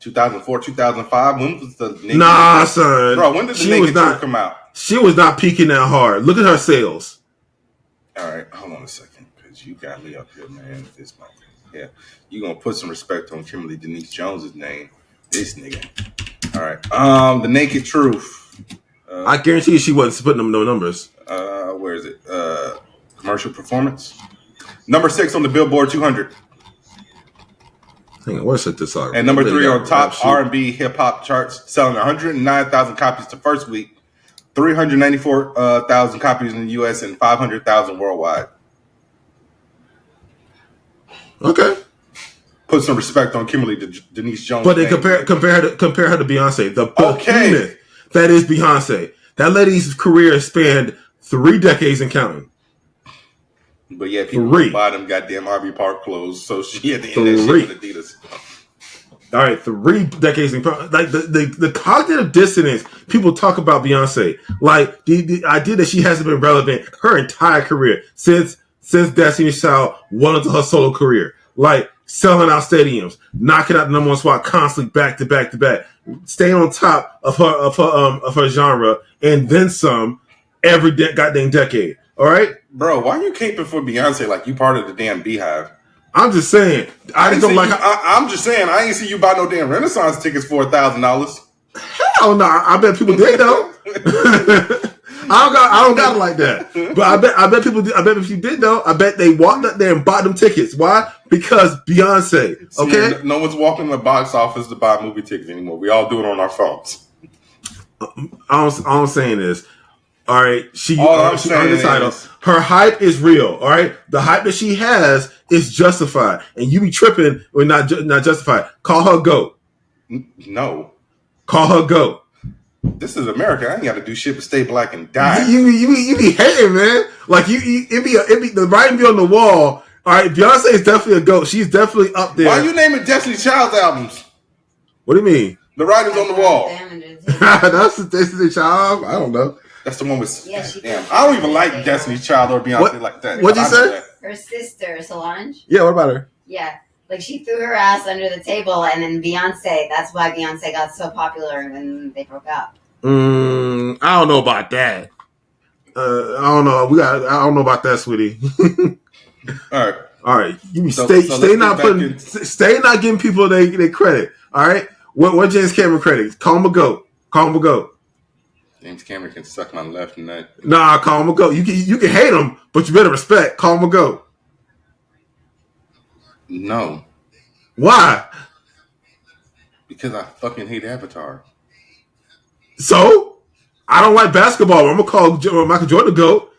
2004, 2005. When was the naked son? Bro, when did the Naked Truth come out? She was not peaking that hard. Look at her sales. All right, hold on a second, because you got me up here, man. With this motherfucker. Yeah, you gonna put some respect on Kimberly Denise Jones's name? This nigga. All right. The Naked Truth. I guarantee you she wasn't putting them no numbers. Where is it? Commercial performance. Number 6 on the Billboard 200. Hang on, what's this song? And number 3 on top R&B hip hop charts, selling 109,000 copies the first week, 394,000 copies in the U.S. and 500,000 worldwide. Okay. Put some respect on Kimberly Denise Jones. But they compare her to Beyonce. The behemoth that is Beyonce. That lady's career spanned 3 decades and counting. But yeah, people buy them goddamn RV Park clothes, so she had to end that shit with Adidas. All right, 3 decades and like the cognitive dissonance. People talk about Beyonce, like the idea that she hasn't been relevant her entire career since Destiny's Child went into her solo career, like selling out stadiums, knocking out the number 1 spot constantly, back to back to back, staying on top of her genre, and then some every goddamn decade. All right, bro, why you caping for Beyonce like you part of the damn Beehive? I'm just saying. I just saying. I ain't see you buy no damn Renaissance tickets for $1,000. Hell no! I bet people did though. I don't got it like that. But I bet people. I bet if you did though, I bet they walked up there and bought them tickets. Why? Because Beyonce. Okay. No one's walking the box office to buy movie tickets anymore. We all do it on our phones. All I'm saying is, all right, she earned the title. Her hype is real. All right, the hype that she has is justified, and you be tripping when not justified. Call her GOAT. No, call her GOAT. This is America. I ain't got to do shit but stay black and die. You be hating, man. Like it be the writing be on the wall. All right, Beyonce is definitely a GOAT. She's definitely up there. Why are you naming Destiny's Child's albums? What do you mean? The writing's on the wall. That's Destiny's Child. I don't know. That's the one with. Yeah, damn. I don't even like Destiny's Child or Beyonce like that. What'd you say? Her sister, Solange. Yeah, what about her? Yeah, like she threw her ass under the table, and then Beyonce. That's why Beyonce got so popular when they broke up. I don't know about that. I don't know. I don't know about that, sweetie. All right. You stay not giving people their credit. All right. What James Cameron credit? Call him a GOAT. James Cameron can suck my left nut. Nah, call him a GOAT. You can hate him, but you better respect. Call him a GOAT. No. Why? Because I fucking hate Avatar. So? I don't like basketball. I'm gonna call Michael Jordan a GOAT.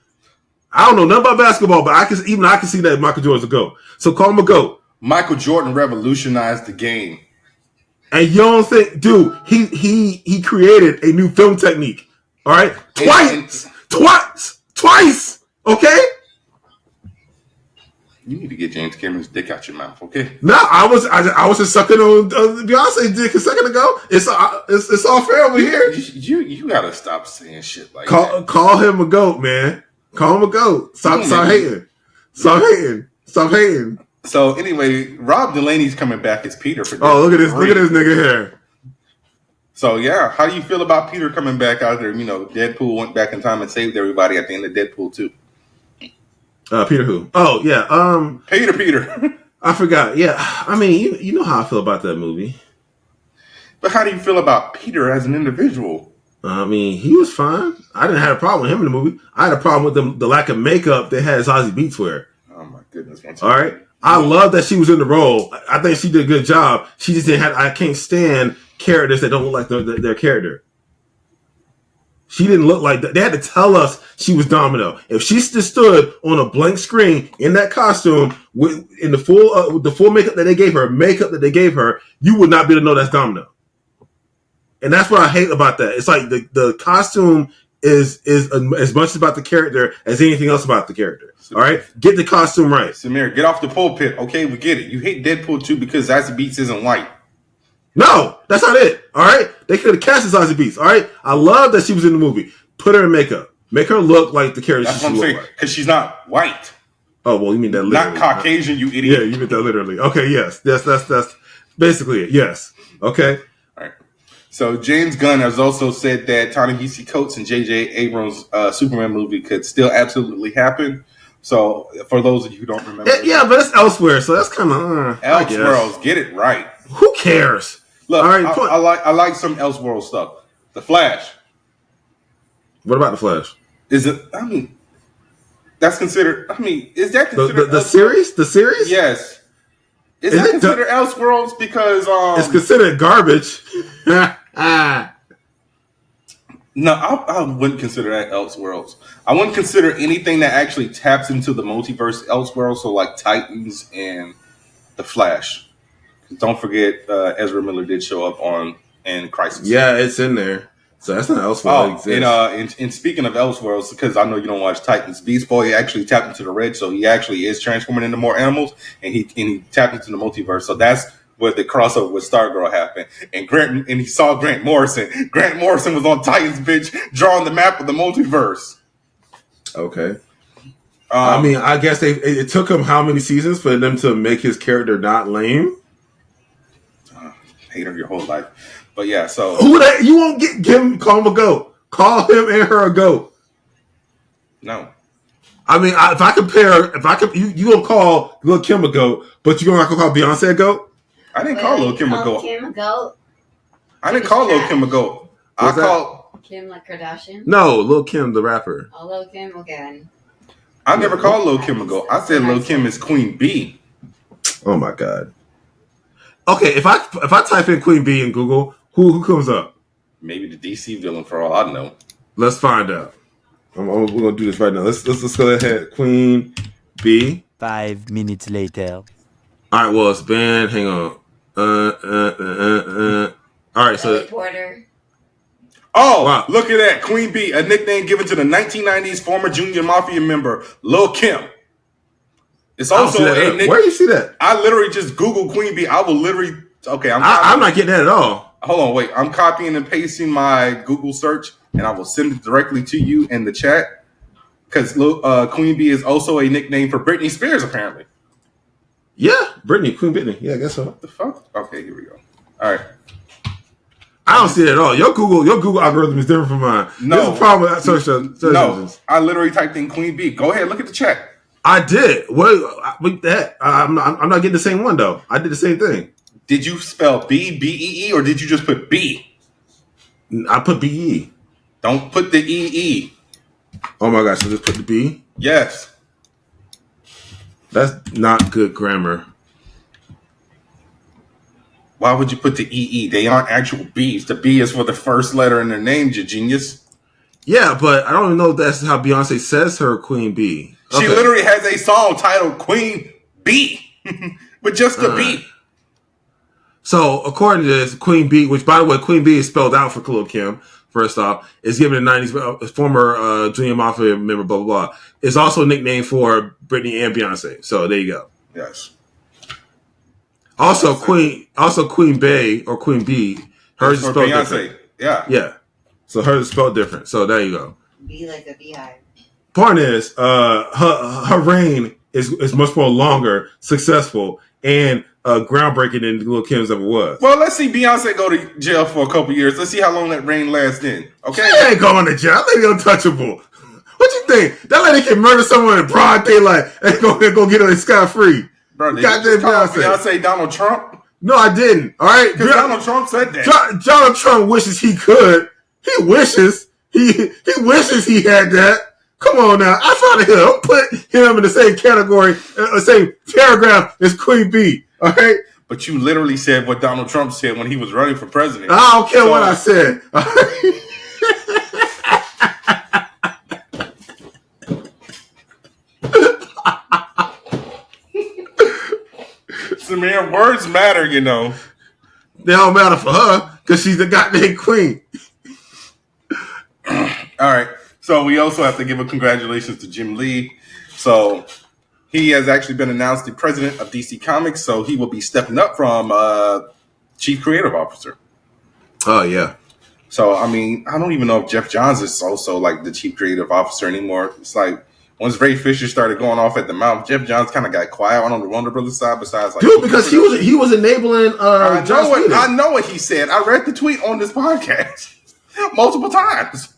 I don't know nothing about basketball, but I can see that Michael Jordan's a GOAT. So call him a GOAT. Michael Jordan revolutionized the game. And you don't think, dude, he created a new film technique. All right? Twice. Okay? You need to get James Cameron's dick out your mouth, okay? No, I was just sucking on Beyonce's dick a second ago. It's all fair over here. You gotta stop saying shit like that. Call him a GOAT, man. Call him a GOAT. Stop hating. Stop hating. So anyway, Rob Delaney's coming back as Peter for Deadpool. Oh, look at this nigga here. So yeah, how do you feel about Peter coming back out there? You know, Deadpool went back in time and saved everybody at the end of Deadpool 2. Peter who? Oh yeah, Peter. I forgot. Yeah, I mean, you know how I feel about that movie. But how do you feel about Peter as an individual? I mean, he was fine. I didn't have a problem with him in the movie. I had a problem with the lack of makeup that had Zazie Beetz wear. Oh my goodness! All right. I love that she was in the role. I think she did a good job. She just didn't have. I can't stand characters that don't look like their character. She didn't look like that. They had to tell us she was Domino. If she just stood on a blank screen in that costume in the full makeup that they gave her, you would not be able to know that's Domino. And that's what I hate about that. It's like the costume is as much about the character as anything else about the character. All right? Get the costume right. Samir, get off the pulpit. Okay, we get it. You hate Deadpool 2 because Zazie Beetz isn't white. No, that's not it. All right? They could have cast Zazie Beetz. All right? I love that she was in the movie. Put her in makeup. Make her look like the character she should look like. That's what I'm saying. Because she's not white. Oh, well, you mean that literally. Not Caucasian, you idiot. Yeah, you mean that literally. Okay, yes. That's basically it. Yes. Okay. So James Gunn has also said that Ta-Nehisi Coates and J.J. Abrams' Superman movie could still absolutely happen. So for those of you who don't remember, yeah, but it's elsewhere, so that's kind of Elseworlds. Get it right. Who cares? Look, All right, I like some Elseworld stuff. The Flash. What about the Flash? Is it? I mean, that's considered. I mean, is that considered the series? The series? Yes. Is Is that it considered Elseworlds? Because it's considered garbage. No, I wouldn't consider that Elseworlds. I wouldn't consider anything that actually taps into the multiverse Elseworlds. So like Titans and the Flash. Don't forget, Ezra Miller did show up in Crisis. Yeah, it's in there. So that's not Elseworlds. And speaking of Elseworlds, because I know you don't watch Titans, Beast Boy actually tapped into the red, so he actually is transforming into more animals, and he tapped into the multiverse. So that's where the crossover with Stargirl happened. And he saw Grant Morrison. Grant Morrison was on Titans, bitch, drawing the map of the multiverse. Okay. I mean, I guess it took him how many seasons for them to make his character not lame? Hater your whole life. But yeah, so You won't call him a goat. Call him and her a goat. No. I mean, you gonna call Lil Kim a goat, but you gonna call Beyonce a goat? I didn't call Lil Kim a goat. Kim a goat? I didn't call Lil Kim a goat. I called Kim like Kardashian? No, Lil Kim the rapper. Oh, Lil Kim? Okay then. I never called Lil Kim a goat. I said Lil Kim is Queen Bee. Oh my god. Okay, if I type in Queen Bee in Google, who comes up? Maybe the DC villain for all I know. Let's find out. We're gonna do this right now. Let's go ahead. Queen Bee. 5 minutes later. All right. Well, it's banned. Hang on. All right. So. Porter. Oh, wow. Look at that. Queen Bee, a nickname given to the 1990s former Junior Mafia member Lil Kim. It's also where do you see that? I literally just Googled Queen Bee. I will literally. Okay, I'm not getting that at all. Hold on, wait. I'm copying and pasting my Google search, and I will send it directly to you in the chat. Because Queen Bee is also a nickname for Britney Spears, apparently. Yeah, Queen Britney. Yeah, I guess so. What the fuck? Okay, here we go. All right. I don't see it at all. Your Google algorithm is different from mine. No. There's a problem with search engines. I literally typed in Queen Bee. Go ahead, look at the chat. I did. With that, I'm not getting the same one though. I did the same thing. Did you spell B-B-E-E, or did you just put B? I put B-E. Don't put the E-E. Oh my gosh, so just put the B? Yes. That's not good grammar. Why would you put the E-E? They aren't actual B's. The B is for the first letter in their name, you genius. Yeah, but I don't even know if that's how Beyonce says her Queen Bee. Okay. She literally has a song titled Queen Bee with just the B. So, according to this, Queen Bee, which, by the way, Queen Bee is spelled out for Lil Kim, first off, is given a 90s former Junior Mafia member, blah, blah, blah. It's also a nickname for Britney and Beyonce. So, there you go. Yes. Also, Queen Bey or Queen Bee, hers is spelled Beyonce. different. Yeah. Yeah. So, hers is spelled different. So, there you go. Be like a beehive. Point is, her reign is much more longer, successful, and groundbreaking than Lil Kim's ever was. Well, let's see Beyonce go to jail for a couple years. Let's see how long that reign lasts in. Okay? She ain't going to jail. That lady untouchable. What you think? That lady can murder someone in broad daylight and go get her scot-free. Bro, goddamn Beyonce Donald Trump? No, I didn't. All right? Because Donald Trump said that. Donald Trump wishes he could. He wishes. He wishes he had that. Come on now. I found him. Don't put him in the same category, the same paragraph as Queen Bee. All right? But you literally said what Donald Trump said when he was running for president. I don't care what I said. Samir, words matter, you know. They don't matter for her because she's the goddamn queen. All right. So we also have to give a congratulations to Jim Lee. So he has actually been announced the president of DC Comics. So he will be stepping up from chief creative officer. Oh, yeah. So, I mean, I don't even know if Jeff Johns is also like the chief creative officer anymore. It's like once Ray Fisher started going off at the mouth, Jeff Johns kind of got quiet on the Warner Brothers side. Besides, like, dude, because he was enabling. I know what he said. I read the tweet on this podcast multiple times.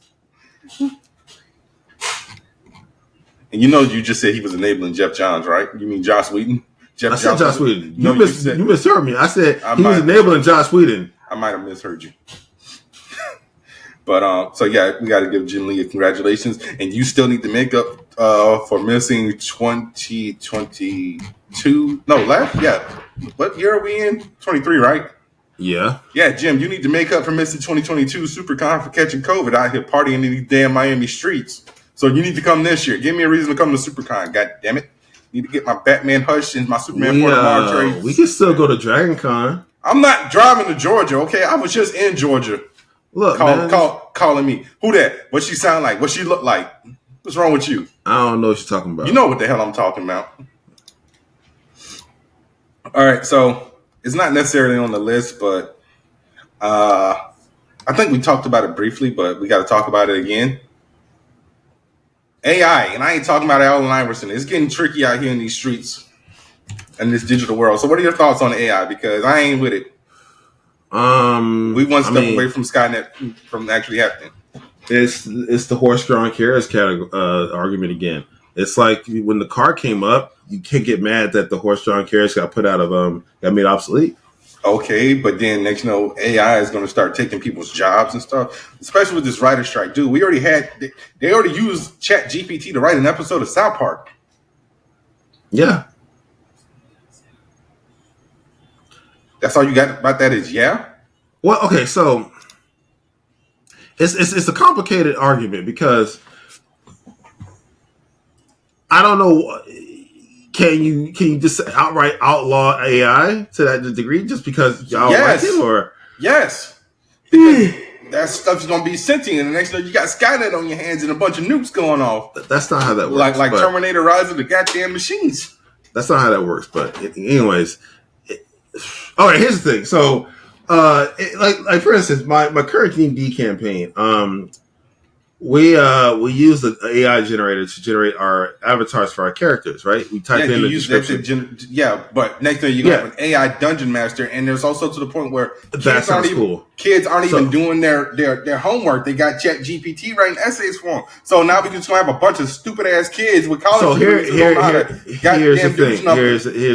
And you know, you just said he was enabling Jeff Johns, right? You mean Joss Whedon? I said Joss Whedon. You misheard me. I said he was enabling Joss Whedon. I might have misheard you. But so yeah, we got to give Jin Lee a congratulations, and you still need to make up for missing 2022. No, what year are we in? 23, right? Yeah. Yeah, Jim, you need to make up for missing 2022 SuperCon for catching COVID out here partying in these damn Miami streets. So you need to come this year. Give me a reason to come to SuperCon. God damn it! Need to get my Batman Hush and my Superman for tomorrow trade. We can still go to Dragon Con. I'm not driving to Georgia, okay? I was just in Georgia. Look, man. Calling me. Who that? What she sound like? What she look like? What's wrong with you? I don't know what you're talking about. You know what the hell I'm talking about. All right, so it's not necessarily on the list, but I think we talked about it briefly, but we got to talk about it again. AI, and I ain't talking about Allen Iverson. It's getting tricky out here in these streets and this digital world. So what are your thoughts on AI? Because I ain't with it. We one step away from Skynet from actually happening. It's the horse-drawn carriage argument again. It's like when the car came up, you can't get mad that the horse-drawn carriage got put out of got made obsolete. Okay, but then next, AI is going to start taking people's jobs and stuff, especially with this writer strike. Dude, they already used Chat GPT to write an episode of South Park. Yeah. That's all you got about that is yeah? Well, okay, so it's a complicated argument because I don't know. Can you just outright outlaw AI to that degree just because y'all like it, or yes? Because that stuff's gonna be sentient, and the next thing you got Skynet on your hands and a bunch of nukes going off. That's not how that works. Like Terminator: Rise of the goddamn machines. That's not how that works. But anyways, all right. Here's the thing. So, like for instance, my current D&D campaign, we use the AI generator to generate our avatars for our characters, right? We type in the description. But next thing you have an AI dungeon master, and there's also to the point where kids aren't even doing their homework. They got Chat GPT writing essays for them. So now we just gonna have a bunch of stupid ass kids with college. So here's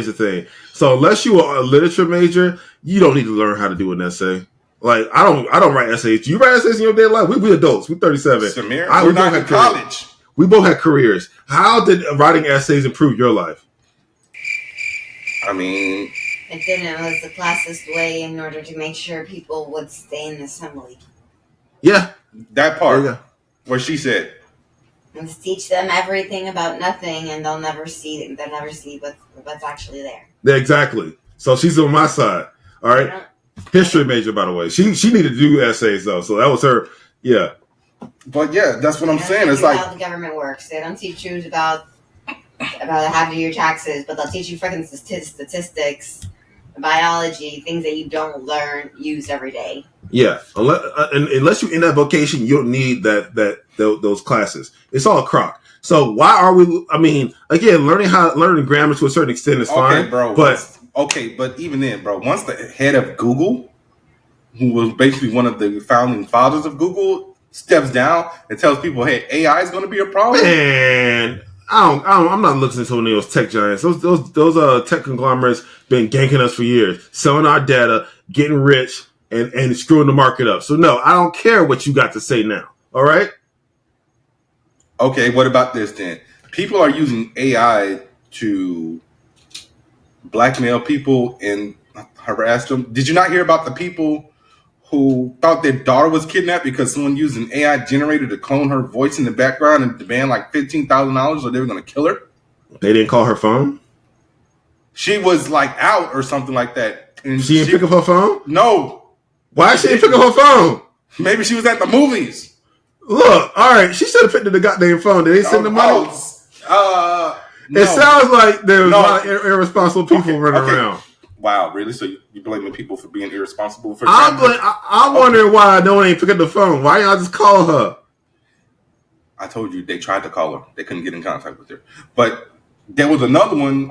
the thing. So unless you are a literature major, you don't need to learn how to do an essay. Like I don't write essays. Do you write essays in your daily life? We adults. We're 37. Samir, we're not in college. We both had careers. How did writing essays improve your life? I mean, it didn't. It was the classist way in order to make sure people would stay in the assembly. Yeah, that part where she said, "Let's teach them everything about nothing, and they'll never see what's actually there." Yeah, exactly. So she's on my side. All right. History major, by the way. She needed to do essays though, so that was her. Yeah, but yeah, that's what I'm saying. It's like how the government works. They don't teach you about how to do your taxes, but they'll teach you freaking statistics, biology, things that you don't use every day. Yeah, unless you're in that vocation, you don't need those classes. It's all a crock. So why are we? I mean, again, learning grammar to a certain extent is fine, bro. But even then, bro, once the head of Google, who was basically one of the founding fathers of Google, steps down and tells people, "Hey, AI is going to be a problem." Man, I'm not listening to any of those tech giants. Those tech conglomerates been ganking us for years, selling our data, getting rich, and screwing the market up. So no, I don't care what you got to say now. All right. Okay, what about this then? People are using AI to blackmail people and harass them. Did you not hear about the people who thought their daughter was kidnapped because someone used an AI generator to clone her voice in the background and demand like $15,000 or they were going to kill her? They didn't call her phone? She was like out or something like that. And she didn't pick up her phone? No. Why she didn't pick up her phone? Maybe she was at the movies. Look, all right, she should have picked up the goddamn phone. Did they send the money? No. It sounds like there was a lot of irresponsible people running around. Wow, really? So you're blaming people for being irresponsible? I'm wondering why no one ain't pick up the phone. Why y'all just call her? I told you they tried to call her. They couldn't get in contact with her. But there was another one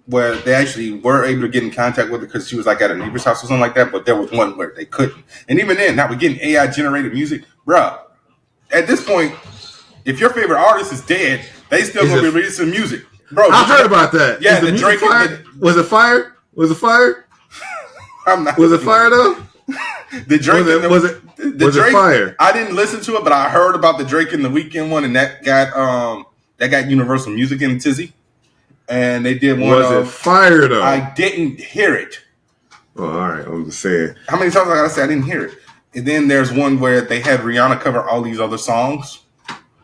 where they actually were able to get in contact with her because she was like at a neighbor's house or something like that. But there was one where they couldn't. And even then, now we're getting AI generated music. Bruh, at this point, if your favorite artist is dead, they still gonna be releasing music, bro. I heard about that. Yeah, the Drake. Was it fire? Was it fire? I'm not. Was it fire though? The Drake Was it fire? I didn't listen to it, but I heard about the Drake and the Weeknd one, and that got Universal Music in a tizzy. And they did one. Was it fire though? I didn't hear it. Oh, all right. I'm just saying. How many times I gotta say I didn't hear it? And then there's one where they had Rihanna cover all these other songs.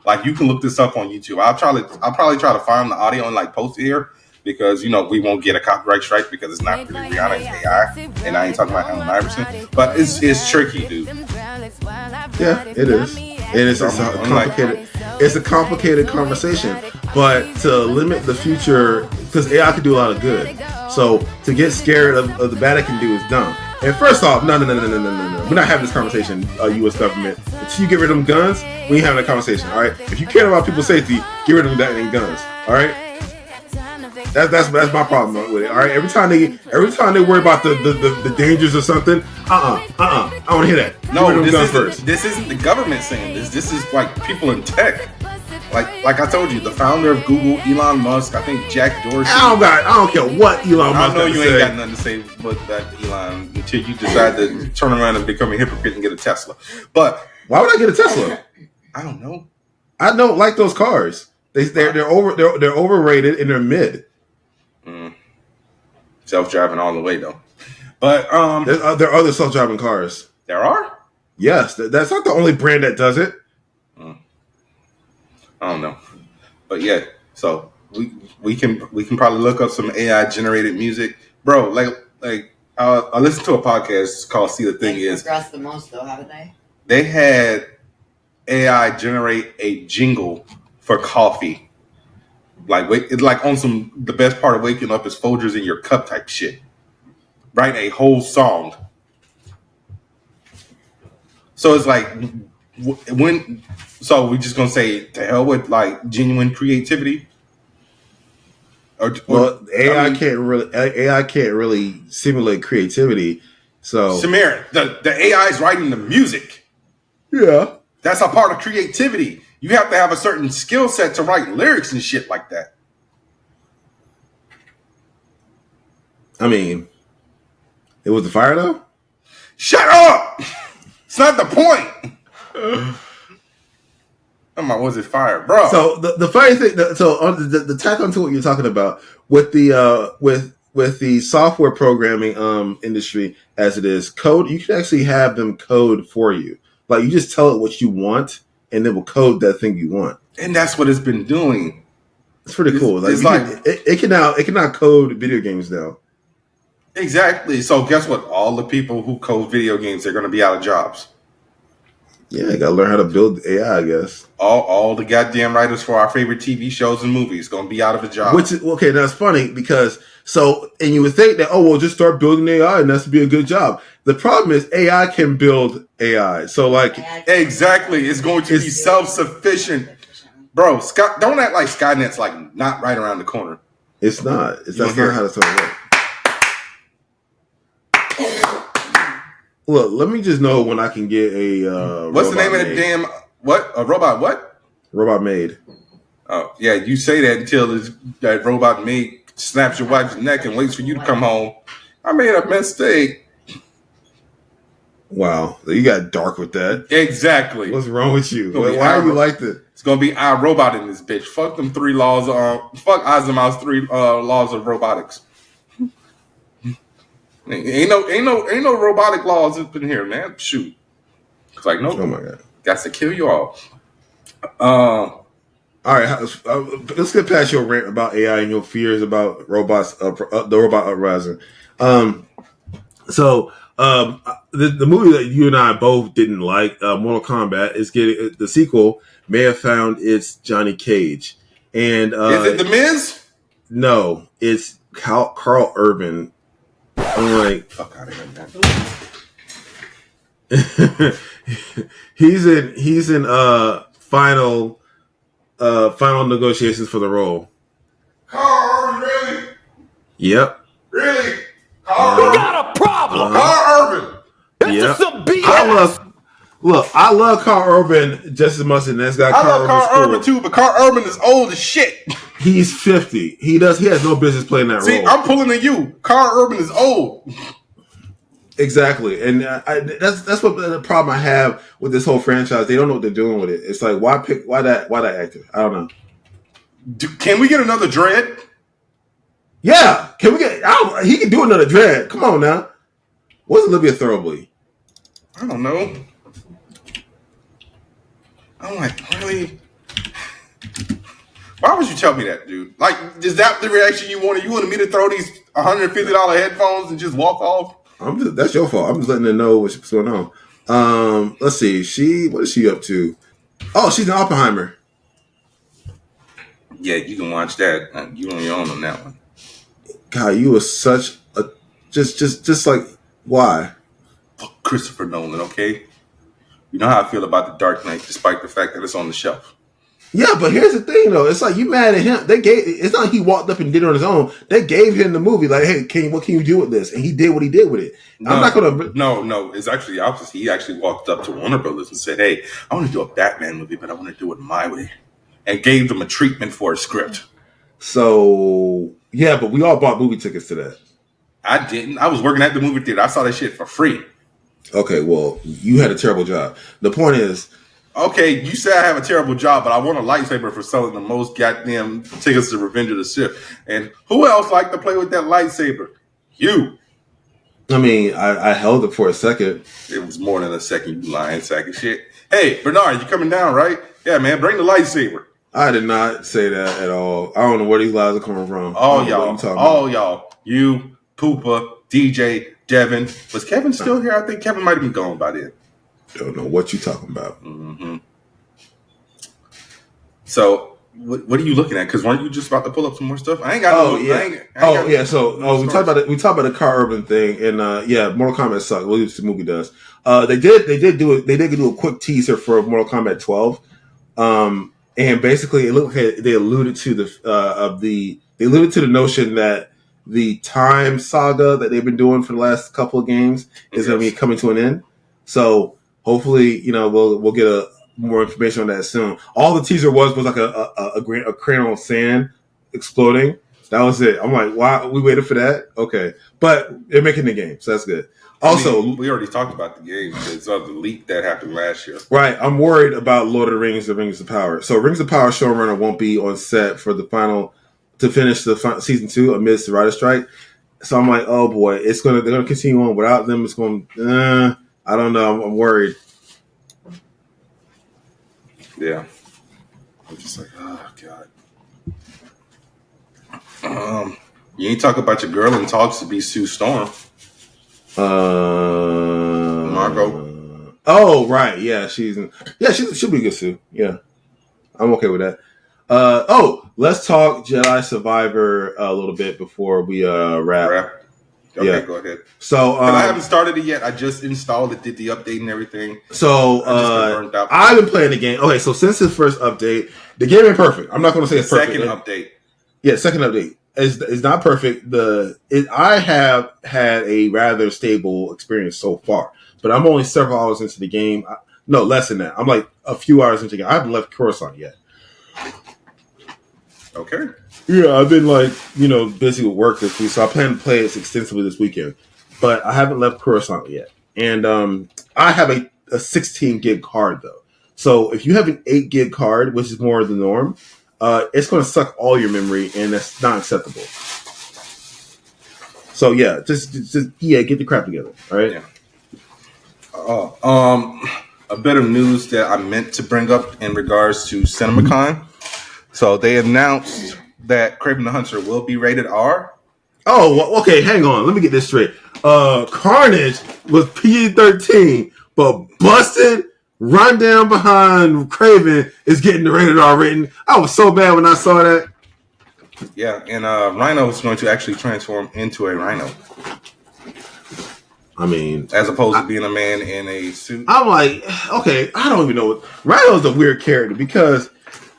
Like, you can look this up on YouTube. I'll probably try to find the audio and like post it here, because we won't get a copyright strike because it's not really Rihanna, it's AI, and I ain't talking about Allen Iverson. But it's tricky, dude. Yeah, it is, and it's a complicated. It's a complicated conversation, but to limit the future, because AI can do a lot of good. So to get scared of the bad it can do is dumb. And first off, no. We're not having this conversation, U.S. government. Until you get rid of them guns, we ain't having that conversation, all right? If you care about people's safety, get rid of them guns, all right? That's my problem with it, all right? Every time they worry about the dangers or something, I don't want to hear that. No, this isn't the government saying this. This is like people in tech. Like I told you, the founder of Google, Elon Musk, I think Jack Dorsey. I don't care what Elon Musk. I know you ain't got nothing to say about that, Elon, until you decide to turn around and become a hypocrite and get a Tesla. But why would I get a Tesla? I don't know. I don't like those cars. They're overrated and they're mid. Self-driving all the way though. But there are other self-driving cars. There are? Yes, that's not the only brand that does it. I don't know, but yeah. So we can probably look up some AI generated music, bro. Like I listened to a podcast called "See the Thing Is." Progressed the most though, haven't they? They had AI generate a jingle for coffee. It's like on the best part of waking up is Folgers in your cup type shit. Write a whole song. So it's like so we're just gonna say to hell with like genuine creativity. AI can't really simulate creativity. So Samir, the AI is writing the music. Yeah, that's a part of creativity. You have to have a certain skill set to write lyrics and shit like that. I mean, it was the fire though. Shut up! It's not the point. Was it fire, bro? So the funny thing, the tack onto what you're talking about with the with the software programming industry as it is code, you can actually have them code for you. Like, you just tell it what you want, and it will code that thing you want. And that's what it's been doing. It's pretty cool. Like, it can now code video games now. Exactly. So guess what? All the people who code video games are going to be out of jobs. Yeah, gotta learn how to build AI, I guess. All the goddamn writers for our favorite TV shows and movies gonna be out of a job. Which is okay. That's funny because and you would think that just start building AI and that's to be a good job. The problem is AI can build AI. So like exactly, it's going to be self-sufficient, bro. Don't act like Skynet's like not right around the corner. It's not. That's not how it's gonna work. Look, let me just know when I can get a what's the name of the damn a robot what? Robot maid. Oh, yeah, you say that until that robot maid snaps your wife's neck and waits for you to come home. I made a mistake. Wow, you got dark with that. Exactly. What's wrong with you? Why are you like this? It's gonna be iRobot in this bitch. Fuck them 3 laws. Fuck Asimov's 3 laws of robotics. Ain't no robotic laws up in here, man. Shoot. It's like, nope. Oh my god. Got to kill you all. All right, let's get past your rant about AI and your fears about robots, the robot uprising. So the movie that you and I both didn't like, Mortal Kombat, is getting the sequel. May have found it's Johnny Cage, and is it The Miz? No, it's Karl Urban. I'm like, fuck out of here, man. he's in final negotiations for the role. Karl Urban, really? Yep. Really? We got a problem. Karl Urban. This is some BS. I love Karl Urban just as much as this guy. I love Karl Urban too, but Karl Urban is old as shit. He's 50. He has no business playing that role. See, I'm pulling at you. Karl Urban is old. Exactly, and that's what the problem I have with this whole franchise. They don't know what they're doing with it. It's like, why that actor? I don't know. Can we get another Dread? Yeah, can we get? He can do another Dread. Come on now. What's Olivia Thirlby? I don't know. I'm like, really? Why would you tell me that, dude? Like, is that the reaction you wanted? You wanted me to throw these $150 headphones and just walk off? That's your fault. I'm just letting her know what's going on. Let's see. What is she up to? Oh, she's in Oppenheimer. Yeah, you can watch that. You on your own on that one. God, you were such a just like, why? Fuck Christopher Nolan, okay? You know how I feel about The Dark Knight, despite the fact that it's on the shelf. Yeah, but here's the thing, though. It's like, you mad at him. It's not like he walked up and did it on his own. They gave him the movie. Like, hey, what can you do with this? And he did what he did with it. I'm not going to... No. It's actually the opposite. He actually walked up to Warner Brothers and said, hey, I want to do a Batman movie, but I want to do it my way. And gave them a treatment for a script. So, yeah, but we all bought movie tickets to that. I didn't. I was working at the movie theater. I saw that shit for free. Okay, well, you had a terrible job. The point is... Okay, you say I have a terrible job, but I want a lightsaber for selling the most goddamn tickets to Revenge of the Sith. And who else liked to play with that lightsaber? You. I mean, I held it for a second. It was more than a second, you lying sack of shit. Hey, Bernard, you coming down, right? Yeah, man, bring the lightsaber. I did not say that at all. I don't know where these lies are coming from. All y'all. You, Poopa, DJ, Devin. Was Kevin still here? I think Kevin might have been gone by then. Don't know what you talking about. Mm-hmm. So, what are you looking at? Because weren't you just about to pull up some more stuff? I ain't got. We talked about it. We talked about the Karl Urban thing, and Mortal Kombat sucked. Well, the movie does. They did do a quick teaser for Mortal Kombat 12, and basically it looked like they alluded to the notion that the time saga that they've been doing for the last couple of games is going to be coming to an end. So hopefully, we'll get more information on that soon. All the teaser was like a crane on sand exploding. That was it. I'm like, wow, we waited for that? Okay. But they're making the game, so that's good. Also, we already talked about the game. It's the leak that happened last year. Right. I'm worried about Lord of the Rings, The Rings of Power. So Rings of Power showrunner won't be on set for to finish the season 2 amidst the writer strike. So I'm like, oh boy, they're gonna continue on without them. It's going I don't know. I'm worried. Yeah. I'm just like, oh God. You ain't talk about your girl in talks to be Sue Storm. Margot. Oh right, yeah, she'll be good Sue. Yeah, I'm okay with that. Let's talk Jedi Survivor a little bit before we wrap. Okay, yeah, go ahead. So I haven't started it yet. I just installed it, did the update and everything. So I've been playing the game. Okay, so since its first update, the game ain't perfect. I'm not going to say it's perfect. Second update. Yeah, second update. It's not perfect. I have had a rather stable experience so far, but I'm only several hours into the game. No, less than that. I'm like a few hours into the game. I haven't left Coruscant yet. Okay. Yeah, I've been busy with work this week, so I plan to play this extensively this weekend. But I haven't left Coruscant yet. And I have a 16 gig card, though. So if you have an 8 gig card, which is more the norm, it's going to suck all your memory, and that's not acceptable. So yeah, just get the crap together, all right? Yeah. A bit of news that I meant to bring up in regards to Cinemacon. So they announced that Kraven the Hunter will be rated R. Oh, well, okay, hang on. Let me get this straight. Carnage was PG-13, but Busted, Run Down Behind Kraven is getting the rated R rating. I was so bad when I saw that. Yeah, and Rhino is going to actually transform into a rhino. I mean, as opposed to being a man in a suit. I'm like, okay, I don't even know. Rhino's a weird character because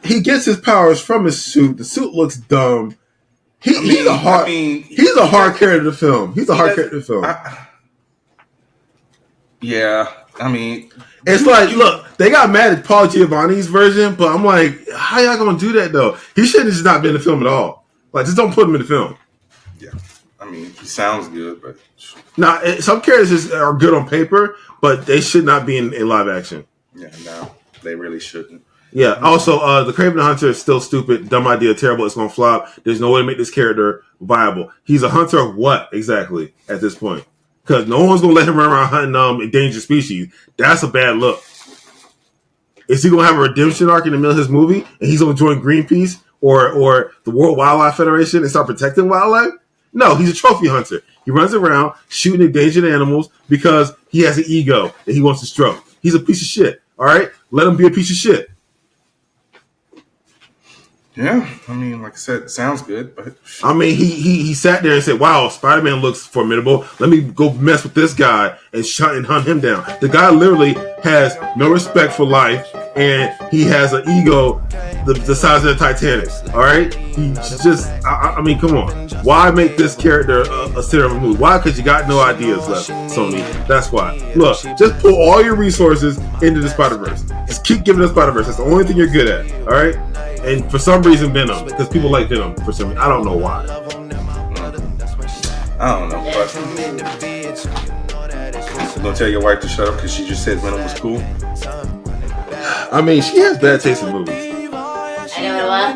he gets his powers from his suit. The suit looks dumb. He's a hard character to film. He's a hard character to film. It's like, look, they got mad at Paul Giovanni's version, but I'm like, how y'all gonna do that though? He shouldn't have just not been in the film at all. Like, just don't put him in the film. Yeah, mean, he sounds good, but Now, some characters are good on paper, but they should not be in live action. yeah, no, they really shouldn't. Yeah. Also, the Kraven the Hunter is still stupid, dumb idea, terrible. It's gonna flop. There's no way to make this character viable. He's a hunter of what exactly at this point? Because no one's gonna let him run around hunting endangered species. That's a bad look. Is he gonna have a redemption arc in the middle of his movie, and he's gonna join Greenpeace or the World Wildlife Federation and start protecting wildlife? No, he's a trophy hunter. He runs around shooting endangered animals because he has an ego that he wants to stroke. He's a piece of shit. All right, let him be a piece of shit. Yeah, I mean, like I said, it sounds good, but I mean, he sat there and said, "Wow, Spider-Man looks formidable. Let me go mess with this guy and hunt him down." The guy literally has no respect for life, and he has an ego the size of the Titanic. All right, he's just. I mean, come on. Why make this character a center of a movie? Why? Because you got no ideas left, Sony. That's why. Look, just put all your resources into the Spider-Verse. Just keep giving the Spider-Verse. That's the only thing you're good at. All right. And for some reason, Venom, because people like Venom for some reason. I don't know why. I don't know. But you gonna tell your wife to shut up because she just said Venom was cool? I mean, she has bad taste in movies. I know what? I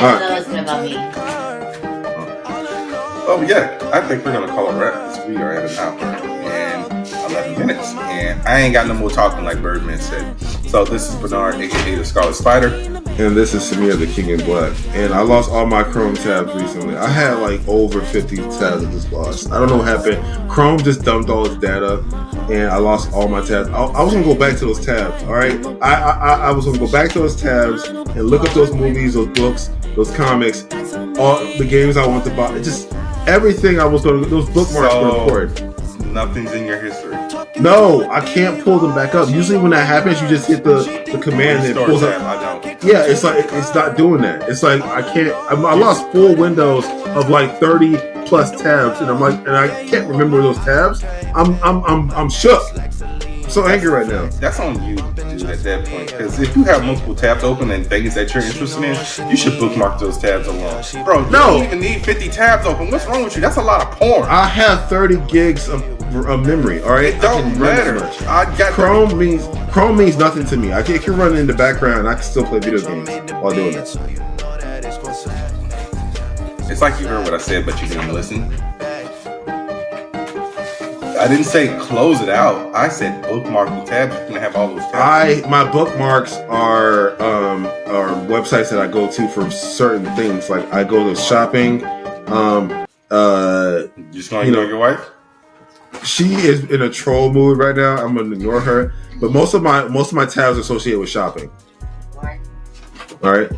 don't know what's good about me. Oh yeah, I think we're gonna call it a wrap because we are at an hour and 11 minutes, and I ain't got no more talking like Birdman said. So this is Bernard, aka the Scarlet Spider, and this is Samir, the King in Black. And I lost all my Chrome tabs recently. I had like over 50 tabs I just lost. I don't know what happened. Chrome just dumped all its data, and I lost all my tabs. I was gonna go back to those tabs. All right, I was gonna go back to those tabs and look up those movies, those books, those comics, all the games I want to buy. Just everything I was gonna. Those bookmarks were important. Nothing's in your history. No, I can't pull them back up. Usually when that happens, you just hit the command and it pulls up. Yeah, it's like it's not doing that. It's like I can't. I lost full windows of like 30 plus tabs, and I'm like, and I can't remember those tabs. I'm shook. I'm so angry right now. That's on you, dude, at that point. Because if you have multiple tabs open and things that you're interested in, you should bookmark those tabs alone. Bro, you don't even need 50 tabs open. What's wrong with you? That's a lot of porn. I have 30 gigs of memory. All right, it don't matter. I got Chrome means nothing to me. It can run in the background, and I can still play video games while doing that. It's like you heard what I said, but you didn't listen. I didn't say close it out. I said bookmark the tabs. You're gonna have all those tabs. My bookmarks are websites that I go to for certain things. Like I go to shopping. Just gonna ignore your wife? She is in a troll mood right now. I'm gonna ignore her. But most of my tabs are associated with shopping. All right.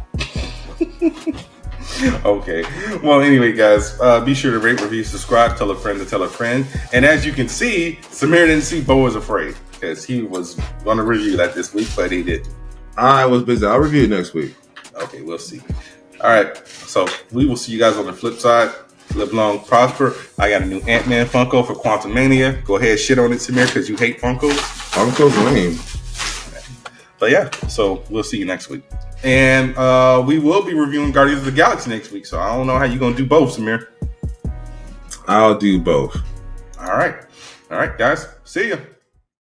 Okay. Well, anyway, guys, be sure to rate, review, subscribe, tell a friend to tell a friend. And as you can see, Samir didn't see Bo Was Afraid because he was going to review that this week, but he didn't. I was busy. I'll review it next week. Okay, we'll see. All right. So we will see you guys on the flip side. Live long, prosper. I got a new Ant-Man Funko for Quantum Mania. Go ahead, shit on it, Samir, because you hate Funkos. Funko's lame. But yeah, so we'll see you next week. And we will be reviewing Guardians of the Galaxy next week. So I don't know how you're going to do both, Samir. I'll do both. All right. All right, guys. See ya.